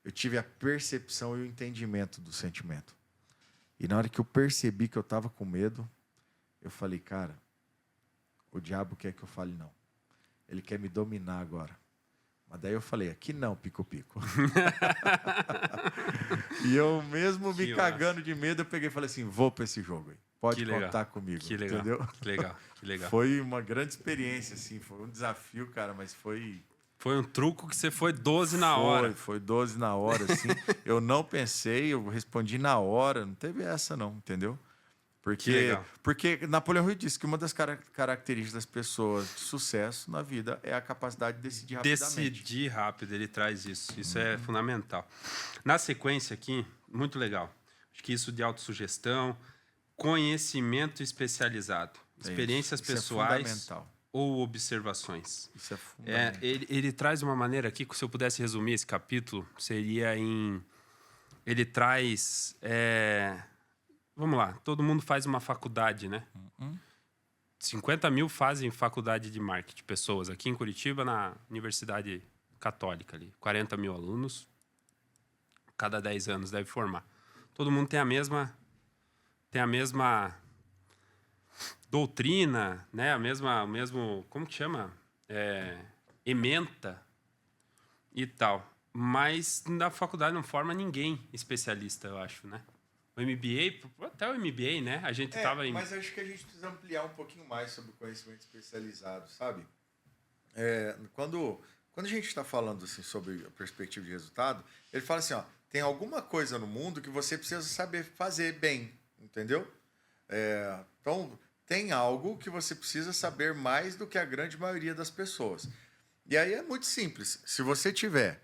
Eu tive a percepção e o entendimento do sentimento. E na hora que eu percebi que eu estava com medo, eu falei, cara, o diabo quer que eu fale não. Ele quer me dominar agora. Mas daí eu falei, aqui não, pico-pico. E eu mesmo me cagando de medo, eu peguei e falei assim, vou para esse jogo aí. Pode contar comigo, que legal, entendeu? Que legal. Foi uma grande experiência, assim, foi um desafio, cara, mas foi... Foi um truco que você foi 12 na hora. Foi 12 na hora, assim. Eu não pensei, eu respondi na hora, não teve essa não, entendeu? Porque Napoleão Hill disse que uma das características das pessoas de sucesso na vida é a capacidade de decidir rapidamente. Decidir rápido, ele traz isso. Isso é fundamental. Na sequência aqui, muito legal. Acho que isso de autossugestão, conhecimento especializado, experiências pessoais ou observações. Isso é fundamental. Ele traz uma maneira aqui, que se eu pudesse resumir esse capítulo, seria em... Ele traz... Vamos lá, todo mundo faz uma faculdade, né? 50 mil fazem faculdade de marketing, pessoas. Aqui em Curitiba, na Universidade Católica, ali, 40 mil alunos, cada 10 anos deve formar. Todo mundo tem a mesma doutrina, né? O mesmo, como que chama? Ementa e tal. Mas na faculdade não forma ninguém especialista, eu acho, né? O MBA, até o MBA, né? A gente tava em... Mas acho que a gente precisa ampliar um pouquinho mais sobre o conhecimento especializado, sabe? Quando a gente está falando assim, sobre a perspectiva de resultado, ele fala assim, ó, tem alguma coisa no mundo que você precisa saber fazer bem, entendeu? Então, tem algo que você precisa saber mais do que a grande maioria das pessoas. E aí é muito simples. Se você tiver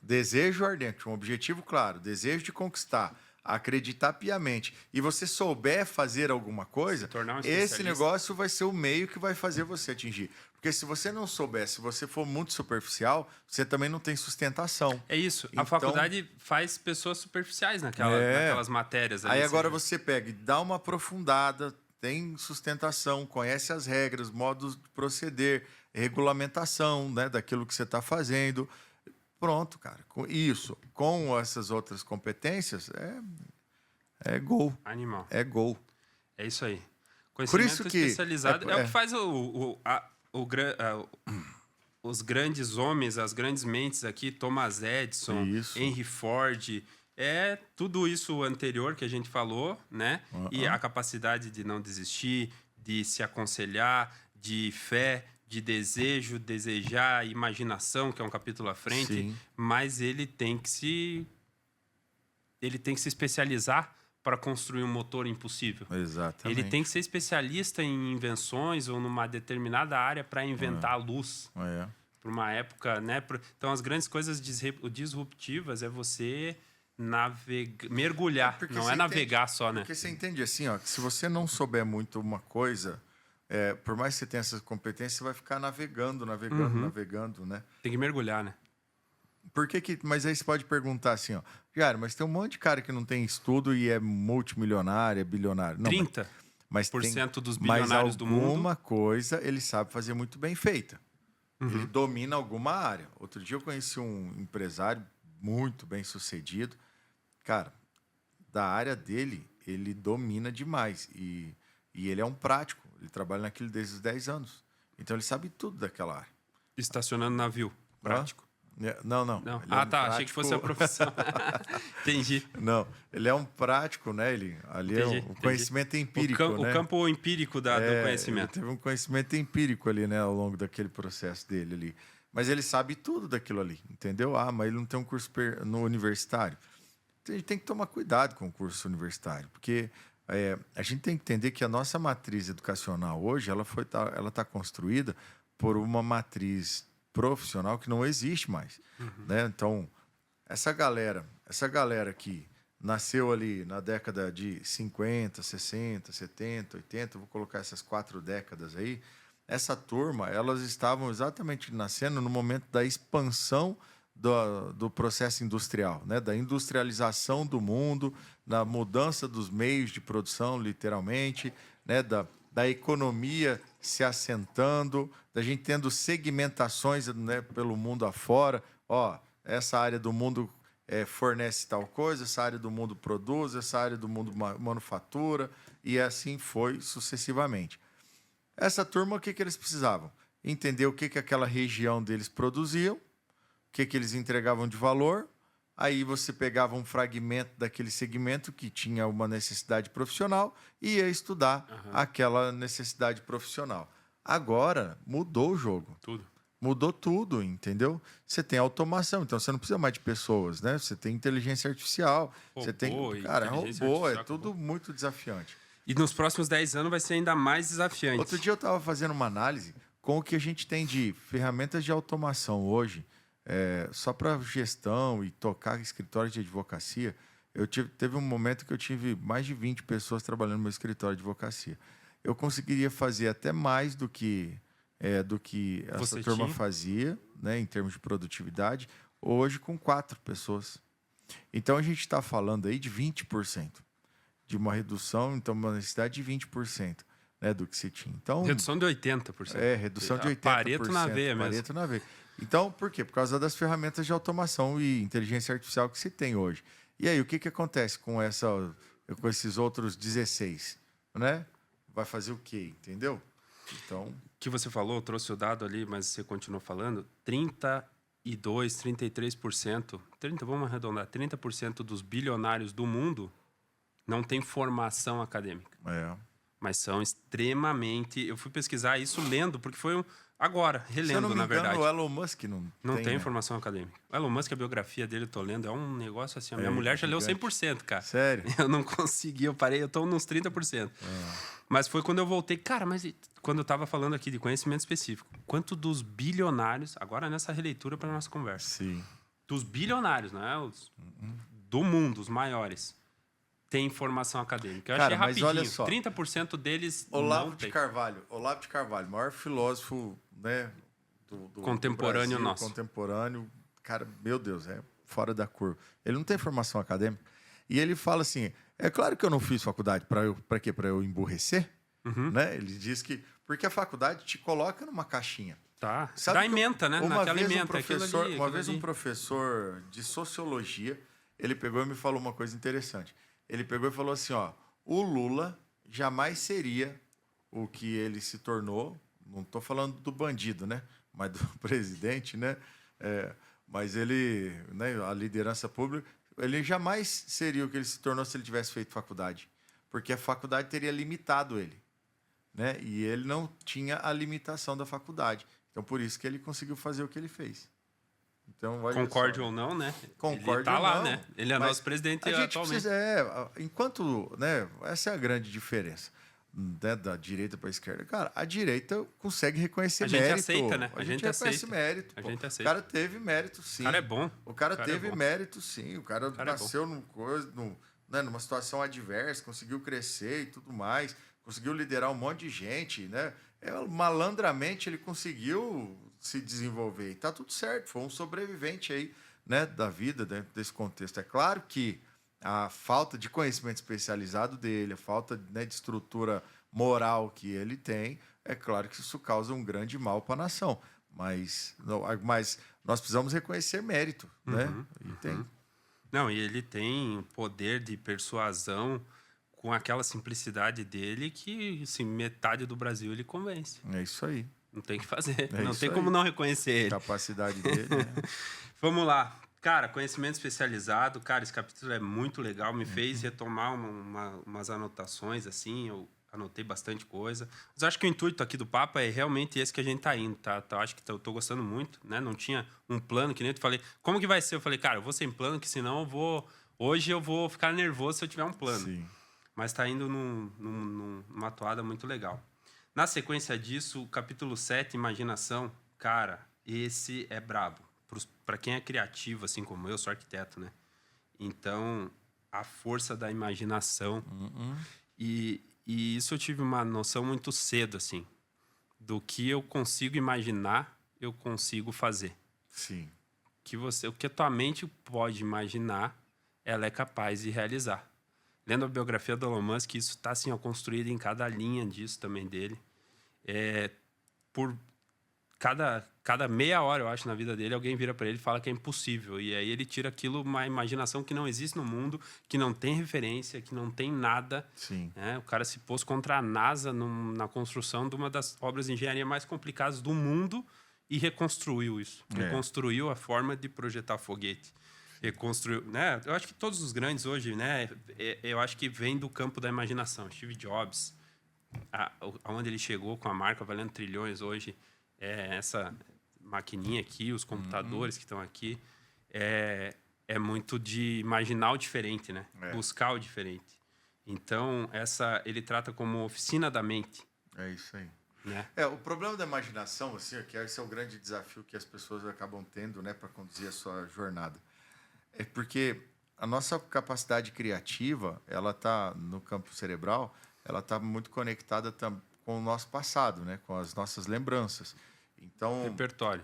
desejo ardente, um objetivo claro, desejo de conquistar, acreditar piamente, e você souber fazer alguma coisa, esse negócio vai ser o meio que vai fazer você atingir. Porque se você não souber, se você for muito superficial, você também não tem sustentação. É isso. Então, a faculdade faz pessoas superficiais naquelas matérias. Aí agora você pega e dá uma aprofundada, tem sustentação, conhece as regras, modos de proceder, regulamentação, né, daquilo que você está fazendo. Pronto, cara. Com essas outras competências, é gol. Animal. É gol. É isso aí. Conhecimento especializado é o que faz os grandes homens, as grandes mentes aqui, Thomas Edison, Henry Ford, tudo isso anterior que a gente falou, né? E a capacidade de não desistir, de se aconselhar, de fé, de desejo, desejar, imaginação, que é um capítulo à frente, Sim. mas ele tem que se especializar para construir um motor impossível. Exatamente. Ele tem que ser especialista em invenções ou numa determinada área para inventar a luz. Para uma época, né? Então, as grandes coisas disruptivas é você mergulhar, não é navegar só, né? Porque você entende assim, ó, que se você não souber muito uma coisa, por mais que você tenha essas competências, você vai ficar navegando, né? Tem que mergulhar, né? Mas aí você pode perguntar assim, ó, cara, mas tem um monte de cara que não tem estudo e é multimilionário, é bilionário. Não, 30% dos bilionários do mundo. Mas alguma coisa ele sabe fazer muito bem feita. Ele domina alguma área. Outro dia eu conheci um empresário muito bem sucedido. Cara, da área dele, ele domina demais. E ele é um prático. Ele trabalha naquilo desde os 10 anos. Então ele sabe tudo daquela área. Estacionando navio, prático. Não. Achei que fosse a profissão. Entendi. Não, ele é um prático, né? O conhecimento empírico, o campo empírico do conhecimento. Ele teve um conhecimento empírico ali, né? Ao longo daquele processo dele ali. Mas ele sabe tudo daquilo ali, entendeu? Mas ele não tem um curso no universitário. Então, a gente tem que tomar cuidado com o curso universitário, porque a gente tem que entender que a nossa matriz educacional hoje, ela está construída por uma matriz profissional que não existe mais, né? Então, essa galera que nasceu ali na década de 50, 60, 70, 80, vou colocar essas 4 décadas aí, essa turma, elas estavam exatamente nascendo no momento da expansão do processo industrial, né? Da industrialização do mundo, da mudança dos meios de produção, literalmente, né? Da economia se assentando, da gente tendo segmentações, né, pelo mundo afora. Essa área do mundo fornece tal coisa, essa área do mundo produz, essa área do mundo manufatura, e assim foi sucessivamente. Essa turma, o que eles precisavam? Entender o que aquela região deles produziam, o que eles entregavam de valor. Aí você pegava um fragmento daquele segmento que tinha uma necessidade profissional e ia estudar aquela necessidade profissional. Agora, mudou o jogo. Mudou tudo, entendeu? Você tem automação, então você não precisa mais de pessoas, né? Você tem inteligência artificial, você tem... Cara, robô, é tudo muito desafiante. E nos próximos 10 anos vai ser ainda mais desafiante. Outro dia eu estava fazendo uma análise com o que a gente tem de ferramentas de automação hoje, só para gestão e tocar escritório de advocacia. Teve um momento que eu tive mais de 20 pessoas trabalhando no meu escritório de advocacia. Eu conseguiria fazer até mais do que essa turma fazia, né, em termos de produtividade, hoje com 4 pessoas. Então, a gente está falando aí de 20%, de uma redução, então, uma necessidade de 20%, né, do que se tinha. Então, redução de 80%. Redução de 80%. Pareto na veia mesmo. Pareto na veia. Então, por quê? Por causa das ferramentas de automação e inteligência artificial que se tem hoje. E aí, o que acontece com esses outros 16? Né? Vai fazer o quê? Entendeu? Então... O que você falou, trouxe o dado ali, mas você continuou falando, 33%, vamos arredondar, 30% dos bilionários do mundo não tem formação acadêmica. Mas são extremamente... Eu fui pesquisar isso lendo, porque foi agora, relendo, na verdade. O Elon Musk não tem formação acadêmica. O Elon Musk, a biografia dele, eu tô lendo, é um negócio assim. A minha mulher já leu 100%, cara. Sério? Eu não consegui, eu tô nos 30%. Mas foi quando eu voltei. Cara, mas quando eu tava falando aqui de conhecimento específico, quanto dos bilionários, agora nessa releitura para nossa conversa. Sim. Dos bilionários, né? Do mundo, os maiores, tem formação acadêmica. Eu achei rapidinho. Mas olha só, 30% deles Olavo de Carvalho, maior filósofo, né, do contemporâneo Brasil, nosso. Contemporâneo, cara, meu Deus, fora da curva. Ele não tem formação acadêmica. E ele fala assim, é claro que eu não fiz faculdade para quê? Para eu emburrecer? Né? Ele diz que... Porque a faculdade te coloca numa caixinha. Tá. Dá ementa, né? Naquela ementa. Uma vez um professor de sociologia, ele pegou e me falou uma coisa interessante. Ele pegou e falou assim, o Lula jamais seria o que ele se tornou, não estou falando do bandido, né? Mas do presidente, né? Mas ele, né, a liderança pública, ele jamais seria o que ele se tornou se ele tivesse feito faculdade. Porque a faculdade teria limitado ele. né? E ele não tinha a limitação da faculdade. Então, por isso que ele conseguiu fazer o que ele fez. Então, Concorde ou não, né? Concorde ele tá ou lá, não, né? Ele é nosso presidente a gente atualmente. precisa, enquanto, né, essa é a grande diferença, né, da direita para a esquerda. Cara, a direita consegue reconhecer mérito. A gente aceita, né? A gente reconhece mérito. A pô. gente aceita. O cara teve mérito, sim. O cara é bom. O cara teve mérito, sim. O cara nasceu numa situação adversa, conseguiu crescer e tudo mais, conseguiu liderar um monte de gente, né? Malandramente ele conseguiu se desenvolver. E tá tudo certo, foi um sobrevivente aí, né, da vida dentro desse contexto. É claro que a falta de conhecimento especializado dele, a falta, né, de estrutura moral que ele tem, é claro que isso causa um grande mal para a nação. Mas nós precisamos reconhecer mérito, né? E tem. Não, e ele tem poder de persuasão com aquela simplicidade dele que, assim, metade do Brasil ele convence. É isso aí. Não tem o que fazer. É não isso tem aí. como não reconhecer ele. A capacidade dele, né? Vamos lá. Cara, conhecimento especializado. Cara, esse capítulo é muito legal. Me fez retomar umas anotações, assim. Eu anotei bastante coisa. Mas eu acho que o intuito aqui do papo é realmente esse que a gente tá indo, tá? Eu acho que eu tô gostando muito, né? Não tinha um plano, que nem eu falei. Como que vai ser? Eu falei, cara, eu vou sem plano, que senão eu vou... Hoje eu vou ficar nervoso se eu tiver um plano. Sim. Mas tá indo numa toada muito legal. Na sequência disso, o capítulo 7, imaginação. Cara, esse é brabo. Para quem é criativo, assim como eu, sou arquiteto, né? Então, a força da imaginação. E isso eu tive uma noção muito cedo, assim. Do que eu consigo imaginar, eu consigo fazer. Sim. O que a tua mente pode imaginar, ela é capaz de realizar. Lendo a biografia do Elon Musk, isso está assim, construído em cada linha disso também dele. Por cada meia hora, eu acho, na vida dele, alguém vira para ele e fala que é impossível. E aí ele tira aquilo, uma imaginação que não existe no mundo, que não tem referência, que não tem nada. Sim. O cara se pôs contra a NASA na construção de uma das obras de engenharia mais complicadas do mundo e reconstruiu isso. Reconstruiu a forma de projetar foguete. Reconstruiu, né? Eu acho que todos os grandes hoje, né? Eu acho que vem do campo da imaginação. Steve Jobs, aonde ele chegou com a marca valendo trilhões hoje, essa maquininha aqui, os computadores que estão aqui, é muito de imaginar o diferente, né? Buscar o diferente. Então, ele trata como oficina da mente. É isso aí. Né? O problema da imaginação, assim, que esse é o grande desafio que as pessoas acabam tendo, né, para conduzir a sua jornada. É porque a nossa capacidade criativa, ela está no campo cerebral, ela está muito conectada com o nosso passado, né? Com as nossas lembranças. Então, repertório.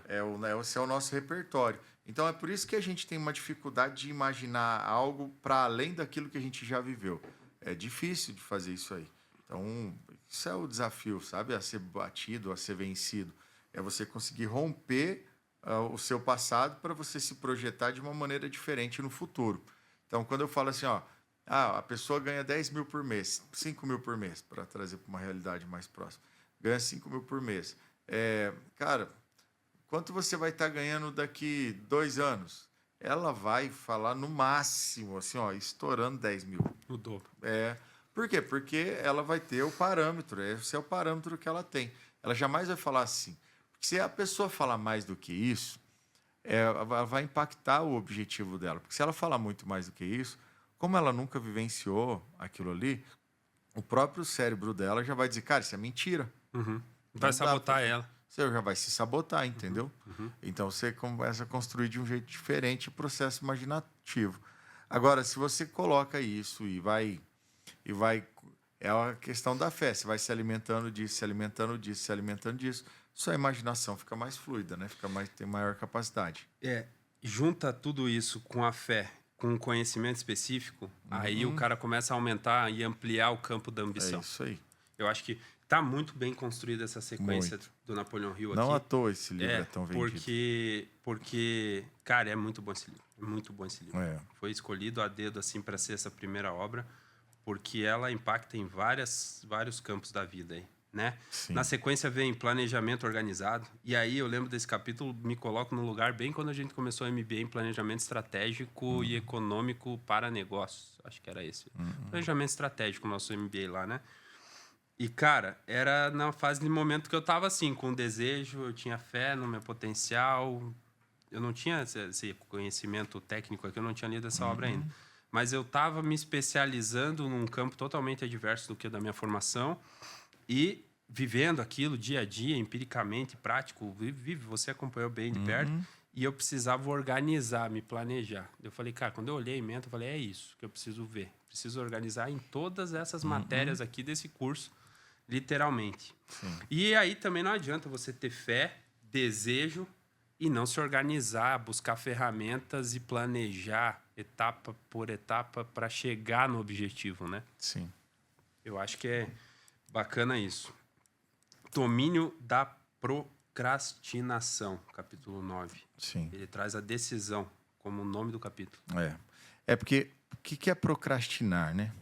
Esse é o nosso repertório. Então, é por isso que a gente tem uma dificuldade de imaginar algo para além daquilo que a gente já viveu. É difícil de fazer isso aí. Então, isso é o desafio, sabe? A ser batido, a ser vencido. É você conseguir romper o seu passado para você se projetar de uma maneira diferente no futuro. Então, quando eu falo assim, a pessoa ganha 10 mil por mês, 5 mil por mês, para trazer para uma realidade mais próxima, ganha 5 mil por mês. Cara, quanto você vai estar ganhando daqui 2 anos? Ela vai falar no máximo, assim, estourando 10 mil. O dobro. Por quê? Porque ela vai ter o parâmetro, esse é o parâmetro que ela tem. Ela jamais vai falar assim. Se a pessoa falar mais do que isso, vai impactar o objetivo dela. Porque se ela falar muito mais do que isso, como ela nunca vivenciou aquilo ali, o próprio cérebro dela já vai dizer, cara, isso é mentira. Vai sabotar ela. Você já vai se sabotar, entendeu? Então, você começa a construir de um jeito diferente o processo imaginativo. Agora, se você coloca isso e vai... É a questão da fé. Você vai se alimentando disso, se alimentando disso, se alimentando disso. Sua imaginação fica mais fluida, né? Tem maior capacidade. Junta tudo isso com a fé, com um conhecimento específico, aí o cara começa a aumentar e ampliar o campo da ambição. É isso aí. Eu acho que tá muito bem construída essa sequência do Napoleão Hill aqui. Não à toa esse livro é tão vendido. Porque, cara, é muito bom esse livro. É muito bom esse livro. Foi escolhido a dedo, assim, para ser essa primeira obra, porque ela impacta em vários campos da vida aí. Né? Na sequência vem planejamento organizado. E aí eu lembro desse capítulo, me coloco no lugar bem quando a gente começou a MBA em planejamento estratégico e econômico para negócios. Acho que era esse. Planejamento estratégico, nosso MBA lá, né? E, cara, era na fase de momento que eu tava assim, com desejo, eu tinha fé no meu potencial. Eu não tinha esse conhecimento técnico aqui, eu não tinha lido essa obra ainda. Mas eu tava me especializando num campo totalmente adverso do que o da minha formação e vivendo aquilo dia a dia, empiricamente, prático. Você acompanhou bem de perto. E eu precisava organizar, me planejar. Eu falei, cara, quando eu olhei a ementa, eu falei, é isso que eu preciso ver. Preciso organizar em todas essas matérias aqui desse curso, literalmente. Sim. E aí também não adianta você ter fé, desejo e não se organizar, buscar ferramentas e planejar etapa por etapa para chegar no objetivo, né? Sim. Eu acho que é bacana isso. Domínio da procrastinação, capítulo 9. Sim. Ele traz a decisão como o nome do capítulo. É porque o que é procrastinar, né?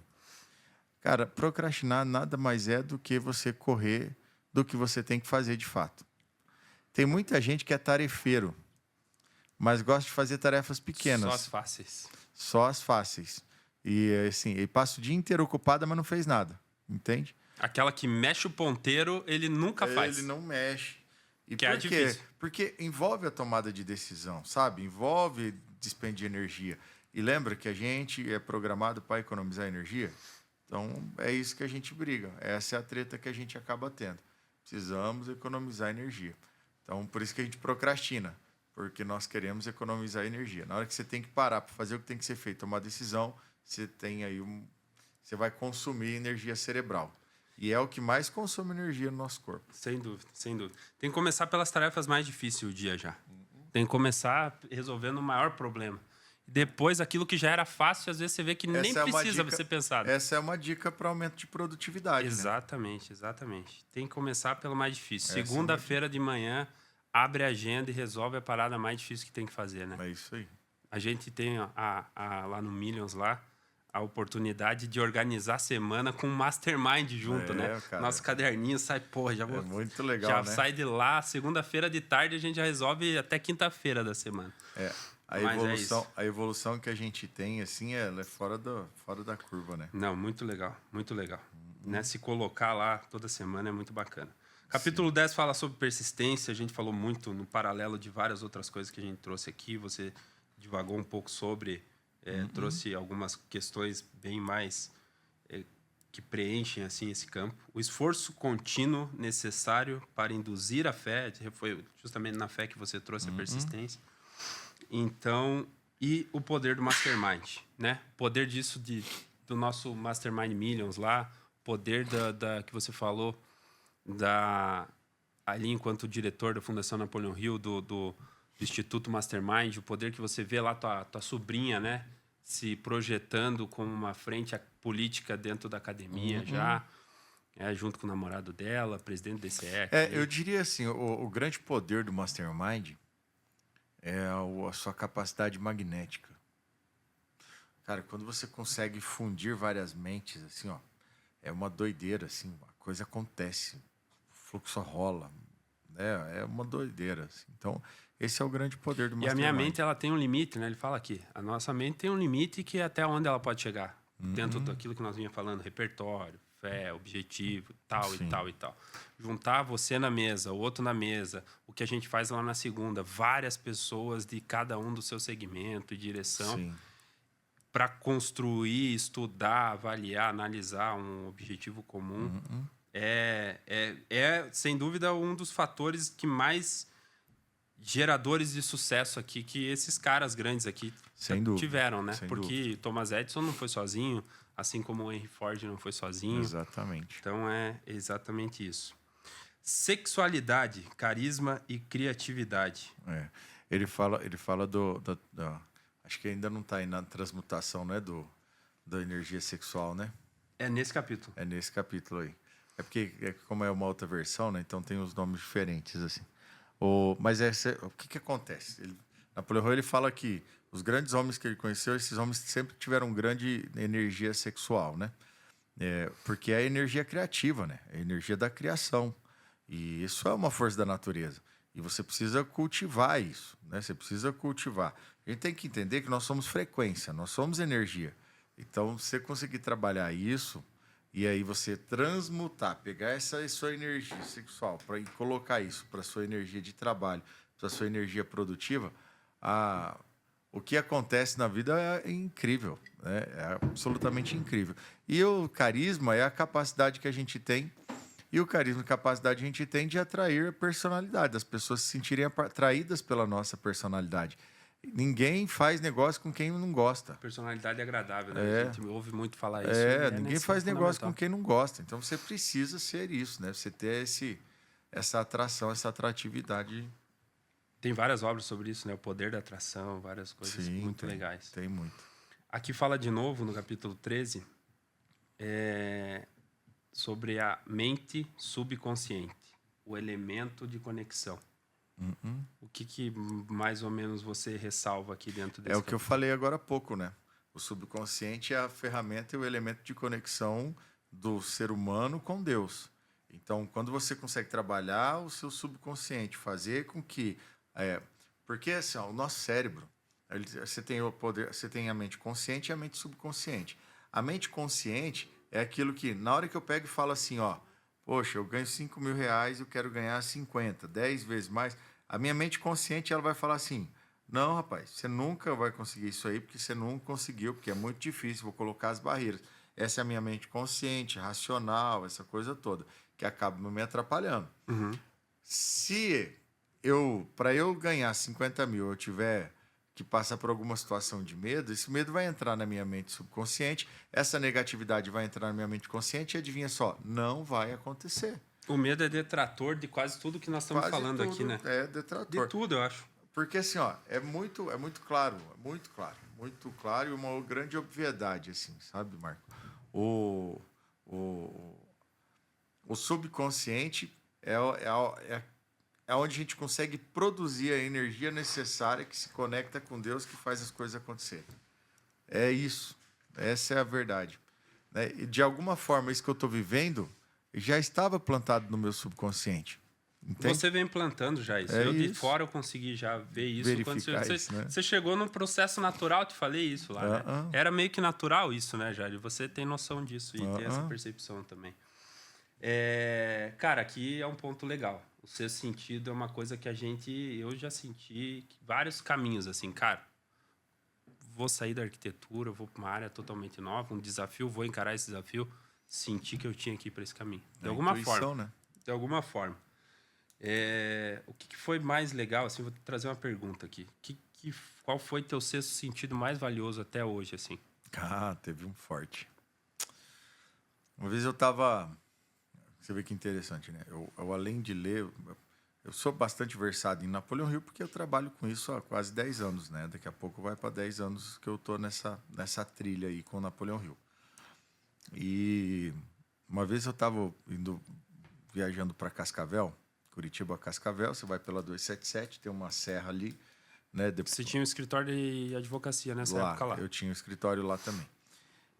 Cara, procrastinar nada mais é do que você correr do que você tem que fazer de fato. Tem muita gente que é tarefeiro, mas gosta de fazer tarefas pequenas. Só as fáceis. Só as fáceis. E assim, ele passa o dia inteiro ocupado, mas não fez nada. Entende? Aquela que mexe o ponteiro, ele nunca faz. Ele não mexe. E que é por quê? difícil. Porque envolve a tomada de decisão, sabe? Envolve dispêndio de energia. E lembra que a gente é programado para economizar energia? Então, é isso que a gente briga. Essa é a treta que a gente acaba tendo. Precisamos economizar energia. Então, por isso que a gente procrastina. Porque nós queremos economizar energia. Na hora que você tem que parar para fazer o que tem que ser feito, tomar decisão, você tem aí você vai consumir energia cerebral. E é o que mais consome energia no nosso corpo. Sem dúvida, sem dúvida. Tem que começar pelas tarefas mais difíceis o dia já. Tem que começar resolvendo o maior problema. Depois, aquilo que já era fácil, às vezes você vê que nem precisa ser pensado. Essa é uma dica para aumento de produtividade. Exatamente, exatamente. Tem que começar pelo mais difícil. Segunda-feira de manhã, abre a agenda e resolve a parada mais difícil que tem que fazer, né? É isso aí. A gente tem lá no Millions, a oportunidade de organizar a semana com um mastermind junto, né? Cara, nosso caderninho sai, já vou... É muito legal, já né? sai de lá, segunda-feira de tarde a gente já resolve até quinta-feira da semana. A evolução que a gente tem, assim, ela é fora da curva, né? Não, muito legal, muito legal. Né? Se colocar lá toda semana é muito bacana. Capítulo 10 fala sobre persistência, a gente falou muito no paralelo de várias outras coisas que a gente trouxe aqui, você divagou um pouco sobre, trouxe algumas questões bem mais que preenchem assim esse campo. O esforço contínuo necessário para induzir a fé, foi justamente na fé que você trouxe a persistência. Então, e o poder do Mastermind, né? O poder disso do nosso Mastermind Millions lá, poder da que você falou, ali enquanto diretor da Fundação Napoleon Hill, do Instituto Mastermind, o poder que você vê lá, tua sobrinha, né? Se projetando como uma frente política dentro da academia já, junto com o namorado dela, presidente do DCE. Eu diria assim, o grande poder do Mastermind é a sua capacidade magnética. Cara, quando você consegue fundir várias mentes, assim, ó, é uma doideira, assim, a coisa acontece, o fluxo rola, né? É uma doideira, assim. Então, esse é o grande poder do Mastermind. E a minha mente, ela tem um limite, né? Ele fala aqui, a nossa mente tem um limite que até onde ela pode chegar, dentro daquilo que nós vinha falando, repertório, fé, objetivo, tal e tal e tal. Juntar você na mesa, o outro na mesa, o que a gente faz lá na segunda, várias pessoas de cada um do seu segmento e direção, para construir, estudar, avaliar, analisar um objetivo comum, é sem dúvida um dos fatores que mais geradores de sucesso aqui que esses caras grandes aqui tiveram, né? Porque Thomas Edison não foi sozinho, assim como o Henry Ford não foi sozinho. Exatamente. Então, é exatamente isso. Sexualidade, carisma e criatividade. Ele fala acho que ainda não está aí na transmutação, né? Da energia sexual, né? É nesse capítulo. É nesse capítulo aí. É porque, como é uma outra versão, né? Então tem os nomes diferentes, assim. Mas o que acontece? Napoleão Hill, ele fala que os grandes homens que ele conheceu, esses homens sempre tiveram grande energia sexual, né? Porque é a energia criativa, né? É a energia da criação. E isso é uma força da natureza. E você precisa cultivar isso, né? Você precisa cultivar. A gente tem que entender que nós somos frequência, nós somos energia. Então, você conseguir trabalhar isso, E aí você transmutar, pegar essa sua energia sexual para colocar isso para sua energia de trabalho, para sua energia produtiva, o que acontece na vida é incrível, né? É absolutamente incrível. E o carisma é a capacidade que a gente tem, e o carisma e capacidade que a gente tem de atrair a personalidade, das pessoas se sentirem atraídas pela nossa personalidade. Ninguém faz negócio com quem não gosta. Personalidade agradável, né? A gente ouve muito falar isso. Ninguém faz negócio com quem não gosta. Então você precisa ser isso, né? Você ter essa atração, essa atratividade. Tem várias obras sobre isso, né? O poder da atração, várias coisas muito legais. Tem muito. Aqui fala de novo, no capítulo 13, sobre a mente subconsciente, o elemento de conexão. O que mais ou menos você ressalva aqui dentro desse É o que eu falei agora há pouco, né? O subconsciente é a ferramenta e o elemento de conexão do ser humano com Deus. Então, quando você consegue trabalhar o seu subconsciente, fazer com que... porque assim, o nosso cérebro, você tem o poder, você tem a mente consciente e a mente subconsciente. A mente consciente é aquilo que, na hora que eu pego e falo assim, poxa, eu ganho 5 mil reais, eu quero ganhar 50, 10 vezes mais. A minha mente consciente, ela vai falar assim, não, rapaz, você nunca vai conseguir isso aí, porque você não conseguiu, porque é muito difícil, vou colocar as barreiras. Essa é a minha mente consciente, racional, essa coisa toda, que acaba me atrapalhando. Se para eu ganhar 50 mil, eu tiver que passar por alguma situação de medo, esse medo vai entrar na minha mente subconsciente, essa negatividade vai entrar na minha mente consciente e adivinha só, não vai acontecer. O medo é detrator de quase tudo que nós estamos falando aqui, né? É detrator. De tudo, eu acho. Porque assim, é muito claro e uma grande obviedade, assim, sabe, Marco? O subconsciente é onde a gente consegue produzir a energia necessária que se conecta com Deus, que faz as coisas acontecerem. É isso. Essa é a verdade. E de alguma forma, isso que eu estou vivendo já estava plantado no meu subconsciente. Entende? Você vem plantando já isso. De fora eu consegui já ver isso. Verificar isso, né? Você chegou num processo natural, te falei isso lá, né? Era meio que natural isso, né, Jair? Você tem noção disso e tem essa percepção também. Cara, aqui é um ponto legal. O sexto sentido é uma coisa que eu já senti vários caminhos, assim, cara. Vou sair da arquitetura, vou para uma área totalmente nova, um desafio, vou encarar esse desafio, senti que eu tinha que ir para esse caminho. De alguma forma. Né? De alguma forma. O que foi mais legal, assim, vou trazer uma pergunta aqui. Qual foi teu sexto sentido mais valioso até hoje, assim? Teve um forte. Uma vez eu estava... Você vê que interessante, né? Eu além de ler, eu sou bastante versado em Napoleão Hill, porque eu trabalho com isso há quase 10 anos, né? Daqui a pouco vai para 10 anos que eu estou nessa trilha aí com Napoleão Hill. E uma vez eu estava viajando para Cascavel, Curitiba a Cascavel, você vai pela 277, tem uma serra ali, né? Você tinha um escritório de advocacia nessa época lá? Eu tinha um escritório lá também.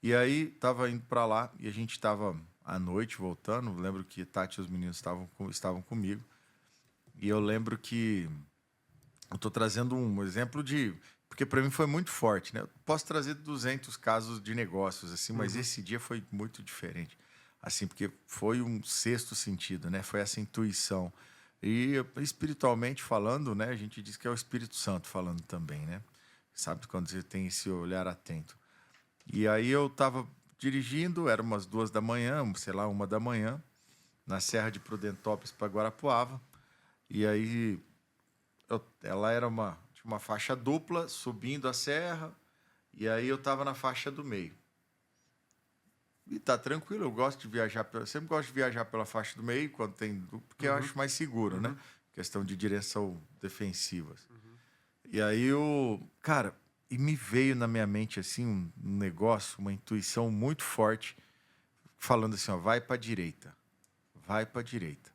E aí, estava indo para lá e a gente estava à noite voltando. Lembro que Tati e os meninos estavam comigo. E eu lembro que eu estou trazendo um exemplo de... Porque para mim foi muito forte, né? Eu posso trazer 200 casos de negócios, assim, mas esse dia foi muito diferente. Assim, porque foi um sexto sentido, né? Foi essa intuição. E espiritualmente falando, né? A gente diz que é o Espírito Santo falando também, né? Sabe, quando você tem esse olhar atento. E aí eu estava dirigindo, era umas 2 da manhã, sei lá, 1 da manhã, na Serra de Prudentópolis para Guarapuava. E aí ela era tinha uma faixa dupla subindo a serra, e aí eu estava na faixa do meio. E tá tranquilo, eu gosto de viajar, sempre gosto de viajar pela faixa do meio, quando tem dupla, porque eu acho mais seguro, né? Questão de direção defensivas. E aí cara, e me veio na minha mente assim um negócio, uma intuição muito forte, falando assim, vai para a direita. Vai para a direita.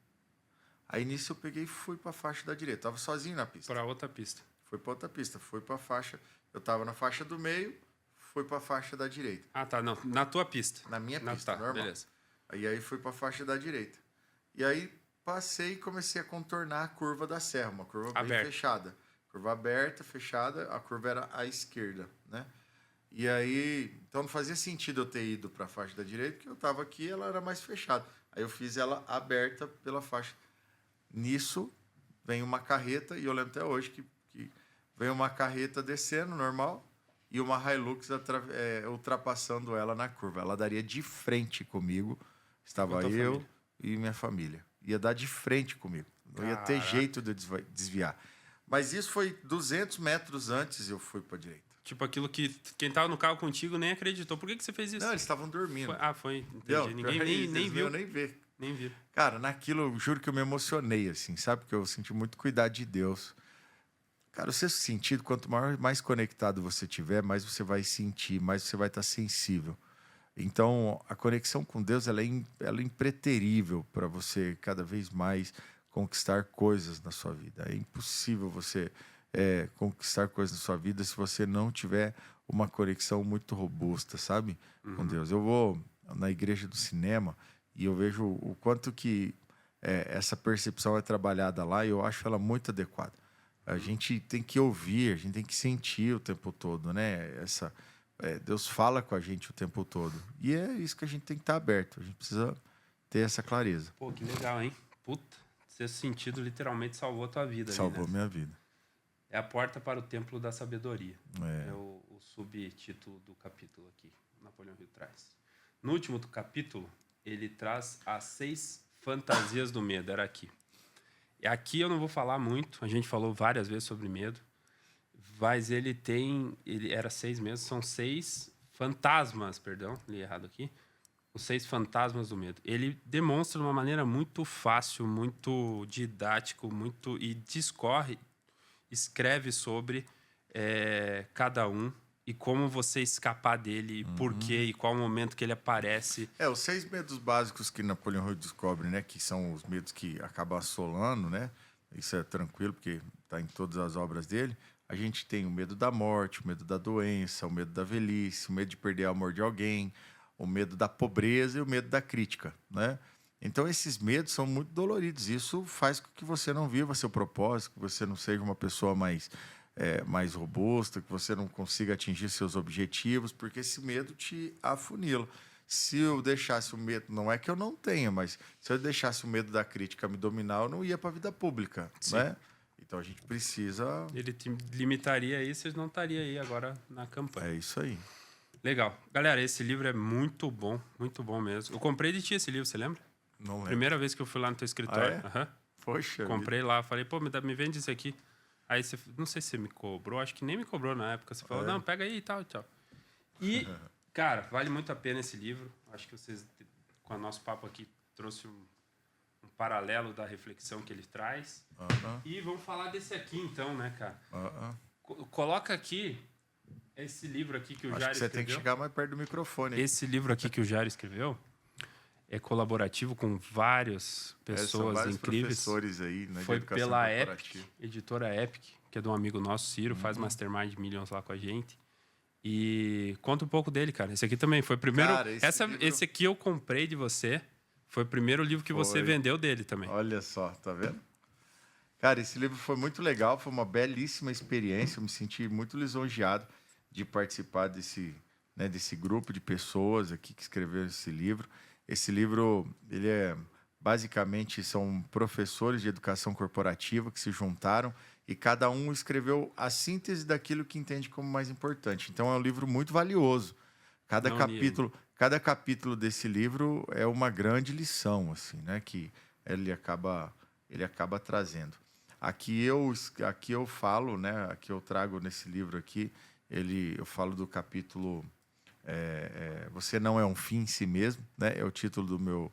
Aí nisso eu peguei e fui para a faixa da direita. Tava sozinho na pista. Para outra pista. Fui para outra pista, fui para a faixa. Eu tava na faixa do meio, fui para a faixa da direita. Tá, não, na tua pista. Na minha pista, tá, normal. Beleza. Aí fui para a faixa da direita. E aí passei e comecei a contornar a curva da serra, uma curva bem fechada. Curva aberta, fechada, a curva era à esquerda, né? E aí, então não fazia sentido eu ter ido para a faixa da direita, porque eu estava aqui e ela era mais fechada. Aí eu fiz ela aberta pela faixa. Nisso, vem uma carreta, e eu lembro até hoje que vem uma carreta descendo, normal, e uma Hilux ultrapassando ela na curva. Ela daria de frente comigo. Estava eu e minha família. Ia dar de frente comigo. Não ia ter jeito de eu desviar. Mas isso foi 200 metros antes eu fui para a direita. Tipo aquilo que quem tava no carro contigo nem acreditou. Por que você fez isso? Não, eles estavam dormindo. Foi. Entendi. Ninguém nem viu. Nem ver. Nem vi. Cara, naquilo eu juro que eu me emocionei, assim, sabe? Porque eu senti muito cuidado de Deus. Cara, o sexto sentido, quanto mais conectado você tiver, mais você vai sentir, mais você vai estar sensível. Então, a conexão com Deus ela é impreterível para você cada vez mais conquistar coisas na sua vida. É impossível você conquistar coisas na sua vida se você não tiver uma conexão muito robusta, sabe? Com Deus. Eu vou na igreja do cinema e eu vejo o quanto que essa percepção é trabalhada lá e eu acho ela muito adequada. A gente tem que ouvir, a gente tem que sentir o tempo todo, né? Deus fala com a gente o tempo todo. E é isso que a gente tem que estar aberto. A gente precisa ter essa clareza. Pô, que legal, hein? Puta, esse sentido literalmente salvou a tua vida. Salvou minha vida. É a porta para o templo da sabedoria. É o subtítulo do capítulo aqui, Napoleão Hill traz. No último do capítulo, ele traz as 6 fantasias do medo. Era aqui. E aqui eu não vou falar muito. A gente falou várias vezes sobre medo. Mas ele era 6 mesmo, são 6 fantasmas, perdão, li errado aqui. Os 6 fantasmas do medo. Ele demonstra de uma maneira muito fácil, muito didático, e escreve sobre cada um e como você escapar dele, e por quê, e qual o momento que ele aparece. Os 6 medos básicos que Napoleão Hill descobre, né, que são os medos que acabam assolando, né? Isso é tranquilo, porque está em todas as obras dele. A gente tem o medo da morte, o medo da doença, o medo da velhice, o medo de perder o amor de alguém, o medo da pobreza e o medo da crítica, né? Então, esses medos são muito doloridos. Isso faz com que você não viva seu propósito, que você não seja uma pessoa mais robusta, que você não consiga atingir seus objetivos, porque esse medo te afunila. Se eu deixasse o medo, não é que eu não tenha, mas se eu deixasse o medo da crítica me dominar, eu não ia para a vida pública, né? Então a gente precisa... Ele te limitaria aí, você não estaria aí agora na campanha. É isso aí. Legal. Galera, esse livro é muito bom mesmo. Eu comprei de ti esse livro, você lembra? Não lembro. Primeira vez que eu fui lá no teu escritório. Poxa. Comprei lá, falei, pô, me vende isso aqui. Aí você, não sei se você me cobrou, acho que nem me cobrou na época. Você falou, não, pega aí e tal. E, cara, vale muito a pena esse livro. Acho que vocês, com o nosso papo aqui, trouxe um paralelo da reflexão que ele traz. E vamos falar desse aqui, então, né, cara? Coloca aqui esse livro aqui que o Jair escreveu. Você tem que chegar mais perto do microfone. Esse livro aqui que o Jair escreveu é colaborativo com várias pessoas são incríveis. Professores aí, né, foi pela Epic, editora Epic, que é de um amigo nosso, Ciro, faz Mastermind Millions lá com a gente. E conta um pouco dele, cara. Esse aqui também foi o primeiro... Cara, esse aqui eu comprei de você. Foi o primeiro livro que você vendeu dele também. Olha só, tá vendo? Cara, esse livro foi muito legal, foi uma belíssima experiência. Eu me senti muito lisonjeado de participar desse grupo de pessoas aqui que escreveram esse livro. Esse livro, basicamente, são professores de educação corporativa que se juntaram e cada um escreveu a síntese daquilo que entende como mais importante. Então, é um livro muito valioso. Cada capítulo desse livro é uma grande lição, assim, né, que ele acaba trazendo. Aqui eu falo, né, aqui eu trago nesse livro aqui, eu falo do capítulo Você não é um fim em si mesmo, né? É o título do meu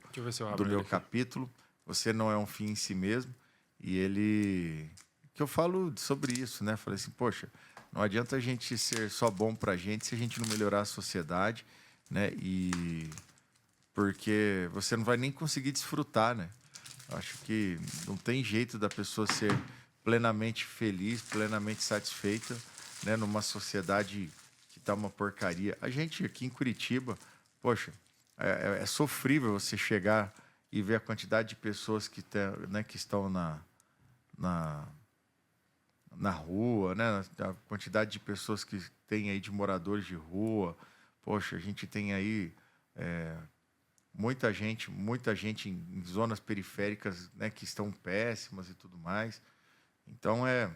capítulo. Você não é um fim em si mesmo. E que eu falo sobre isso, né? Falei assim, poxa, não adianta a gente ser só bom pra gente se a gente não melhorar a sociedade, né? E porque você não vai nem conseguir desfrutar, né? Acho que não tem jeito da pessoa ser plenamente feliz, plenamente satisfeita, né? Numa sociedade que tá uma porcaria. A gente aqui em Curitiba, poxa, é sofrível você chegar e ver a quantidade de pessoas que estão na rua, né? A quantidade de pessoas que tem aí de moradores de rua. Poxa, a gente tem aí muita gente em zonas periféricas, né, que estão péssimas e tudo mais. Então é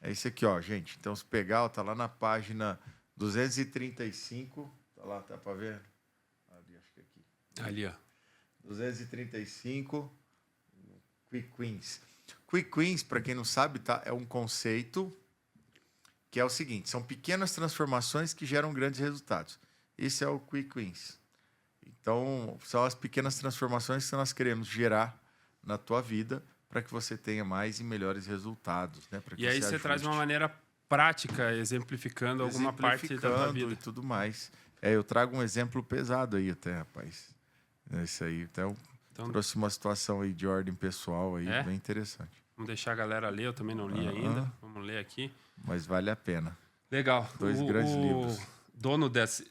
isso aqui, ó, gente. Então se pegar, ó, tá lá na página 235, tá lá, tá para ver? Ali, acho que é aqui. Ali, ó. 235 Quick Wins. Quick Wins, para quem não sabe, tá, é um conceito que é o seguinte, são pequenas transformações que geram grandes resultados. Esse é o Quick Wins. Então, são as pequenas transformações que nós queremos gerar na tua vida para que você tenha mais e melhores resultados, né? E aí você traz uma maneira prática, exemplificando alguma parte da tua vida. E tudo mais. Eu trago um exemplo pesado aí até, rapaz. Isso aí. Então, trouxe uma situação aí de ordem pessoal aí, bem interessante. Vamos deixar a galera ler, eu também não li ainda. Vamos ler aqui. Mas vale a pena. Legal. Dois grandes livros. O dono desse...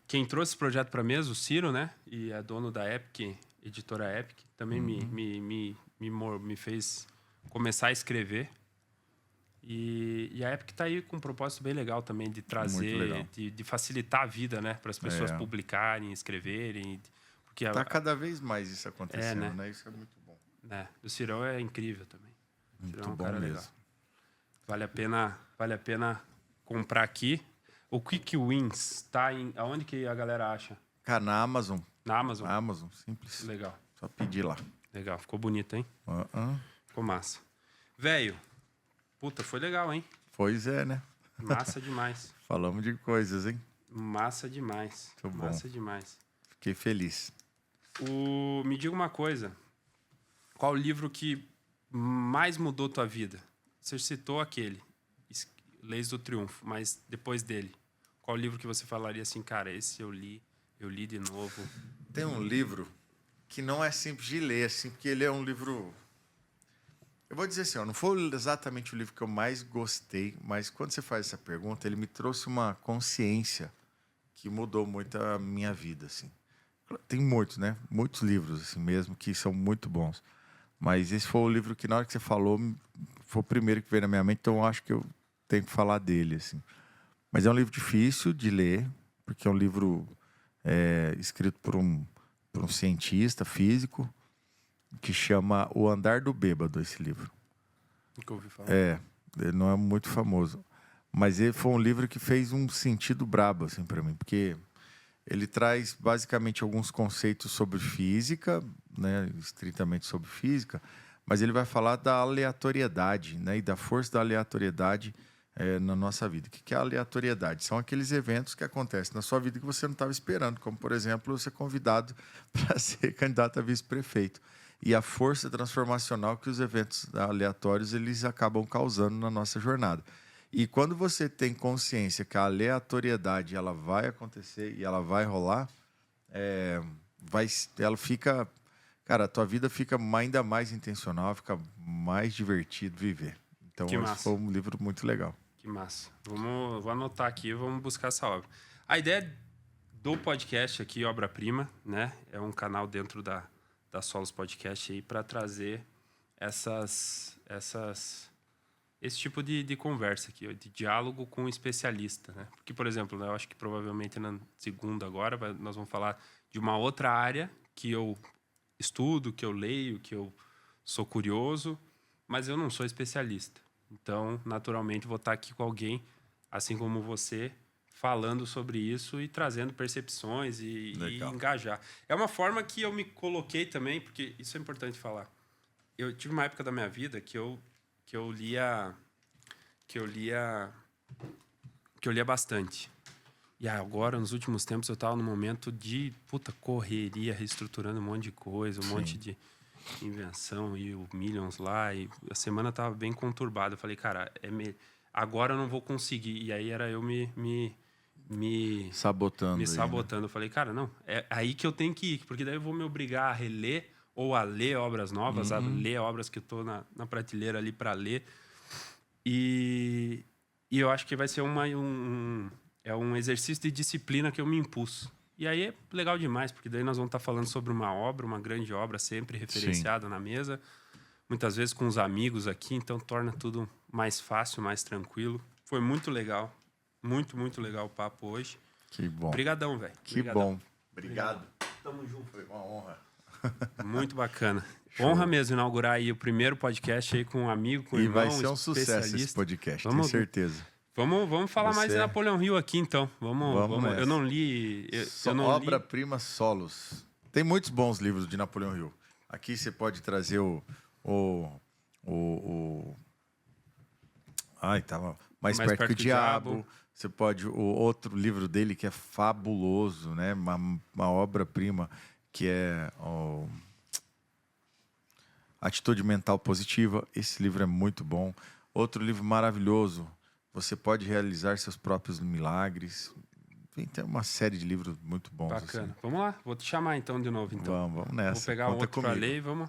quem trouxe esse projeto para a mesa, o Ciro, né? E é dono da Epic, editora Epic, também me fez começar a escrever. E a Epic está aí com um propósito bem legal também de trazer, de facilitar a vida, né? Para as pessoas publicarem, escreverem. Porque está cada vez mais isso acontecendo, né? Isso é muito bom. O Cirão é incrível também. Muito é um bom cara mesmo. Legal. Vale a pena comprar aqui. O Quick Wins tá em... Aonde que a galera acha? Cara, na Amazon. Na Amazon? Na Amazon, simples. Legal. Só pedir lá. Legal, ficou bonito, hein? Ficou massa. Velho, puta, foi legal, hein? Pois é, né? Massa demais. Falamos de coisas, hein? Massa demais. Muito massa bom. Demais. Fiquei feliz. Me diga uma coisa. Qual o livro que mais mudou tua vida? Você citou aquele, Leis do Triunfo, mas depois dele, qual livro que você falaria assim, cara, esse eu li de novo? Tem um livro que não é simples de ler, assim, porque ele é um livro... Eu vou dizer assim, não foi exatamente o livro que eu mais gostei, mas quando você faz essa pergunta, ele me trouxe uma consciência que mudou muito a minha vida, assim. Tem muitos, né? Muitos livros, assim mesmo, que são muito bons. Mas esse foi o livro que, na hora que você falou, foi o primeiro que veio na minha mente, então eu acho que eu tenho que falar dele, assim. Mas é um livro difícil de ler, porque é um livro escrito por um cientista físico, que chama O Andar do Bêbado, esse livro. Nunca ouvi falar. Ele não é muito famoso. Mas ele foi um livro que fez um sentido brabo, assim, para mim, porque ele traz basicamente alguns conceitos sobre física, né, estritamente sobre física, mas ele vai falar da aleatoriedade, né, e da força da aleatoriedade na nossa vida. O que é a aleatoriedade? São aqueles eventos que acontecem na sua vida que você não estava esperando, como, por exemplo, ser convidado para ser candidato a vice-prefeito. E a força transformacional que os eventos aleatórios eles acabam causando na nossa jornada. E quando você tem consciência que a aleatoriedade ela vai acontecer e ela vai rolar, ela fica... Cara, a tua vida fica ainda mais intencional, fica mais divertido viver. Então, esse foi um livro muito legal. Que massa. Vou anotar aqui e vamos buscar essa obra. A ideia do podcast aqui, Obra Prima, né? É um canal dentro da Solos Podcast aí para trazer esse tipo de conversa aqui, de diálogo com um especialista, né? Porque, por exemplo, eu acho que provavelmente na segunda agora nós vamos falar de uma outra área que eu estudo, que eu leio, que eu sou curioso, mas eu não sou especialista. Então, naturalmente, vou estar aqui com alguém, assim como você, falando sobre isso e trazendo percepções e engajar. É uma forma que eu me coloquei também, porque isso é importante falar. Eu tive uma época da minha vida que eu lia bastante. E agora, nos últimos tempos, eu estava num momento de correria, reestruturando um monte de coisa, um monte de invenção e o Millions lá. E a semana estava bem conturbada. Eu falei, cara, agora eu não vou conseguir. E aí era eu me sabotando. Eu falei, cara, não, é aí que eu tenho que ir, porque daí eu vou me obrigar a reler ou a ler obras novas, a ler obras que eu estou na prateleira ali para ler. E eu acho que vai ser um exercício de disciplina que eu me impus. E aí é legal demais, porque daí nós vamos estar falando sobre uma grande obra, sempre referenciada na mesa, muitas vezes com os amigos aqui, então torna tudo mais fácil, mais tranquilo. Foi muito legal. Muito, muito legal o papo hoje. Que bom. Obrigadão, velho. Que bom. Obrigado. Tamo junto. Foi uma honra. Muito bacana. Show. Honra mesmo inaugurar aí o primeiro podcast aí com um amigo, com um irmão, E vai ser um sucesso esse podcast, tenho certeza. Vamos falar mais de Napoleão Hill aqui, então. Vamos. Nessa. Eu não li... Eu não Obra-prima Solos. Tem muitos bons livros de Napoleão Hill. Aqui você pode trazer Ai, tava mais perto que o Diabo. Você pode... O outro livro dele que é fabuloso, né? Uma obra-prima que é... Atitude Mental Positiva. Esse livro é muito bom. Outro livro maravilhoso. Você pode realizar seus próprios milagres. Tem uma série de livros muito bons. Bacana. Assim. Vamos lá. Vou te chamar então de novo. Então. Vamos nessa. Vou pegar outro para ler e vamos...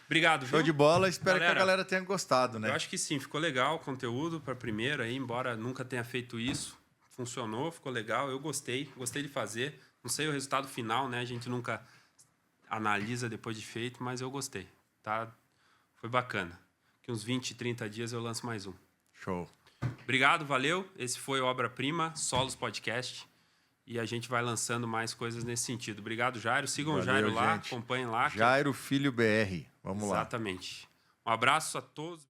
Obrigado, Show viu? de bola. Espero que a galera tenha gostado, né? Eu acho que sim. Ficou legal o conteúdo para primeiro aí, embora nunca tenha feito isso. Funcionou, ficou legal. Eu gostei de fazer. Não sei o resultado final, né? A gente nunca analisa depois de feito, mas eu gostei. Tá? Foi bacana. Daqui uns 20, 30 dias eu lanço mais um. Show. Obrigado, valeu. Esse foi o Obra-Prima, Solos Podcast. E a gente vai lançando mais coisas nesse sentido. Obrigado, Jairo. Sigam o Jairo lá, acompanhem lá. Jairo Filho BR. Vamos lá. Exatamente. Um abraço a todos.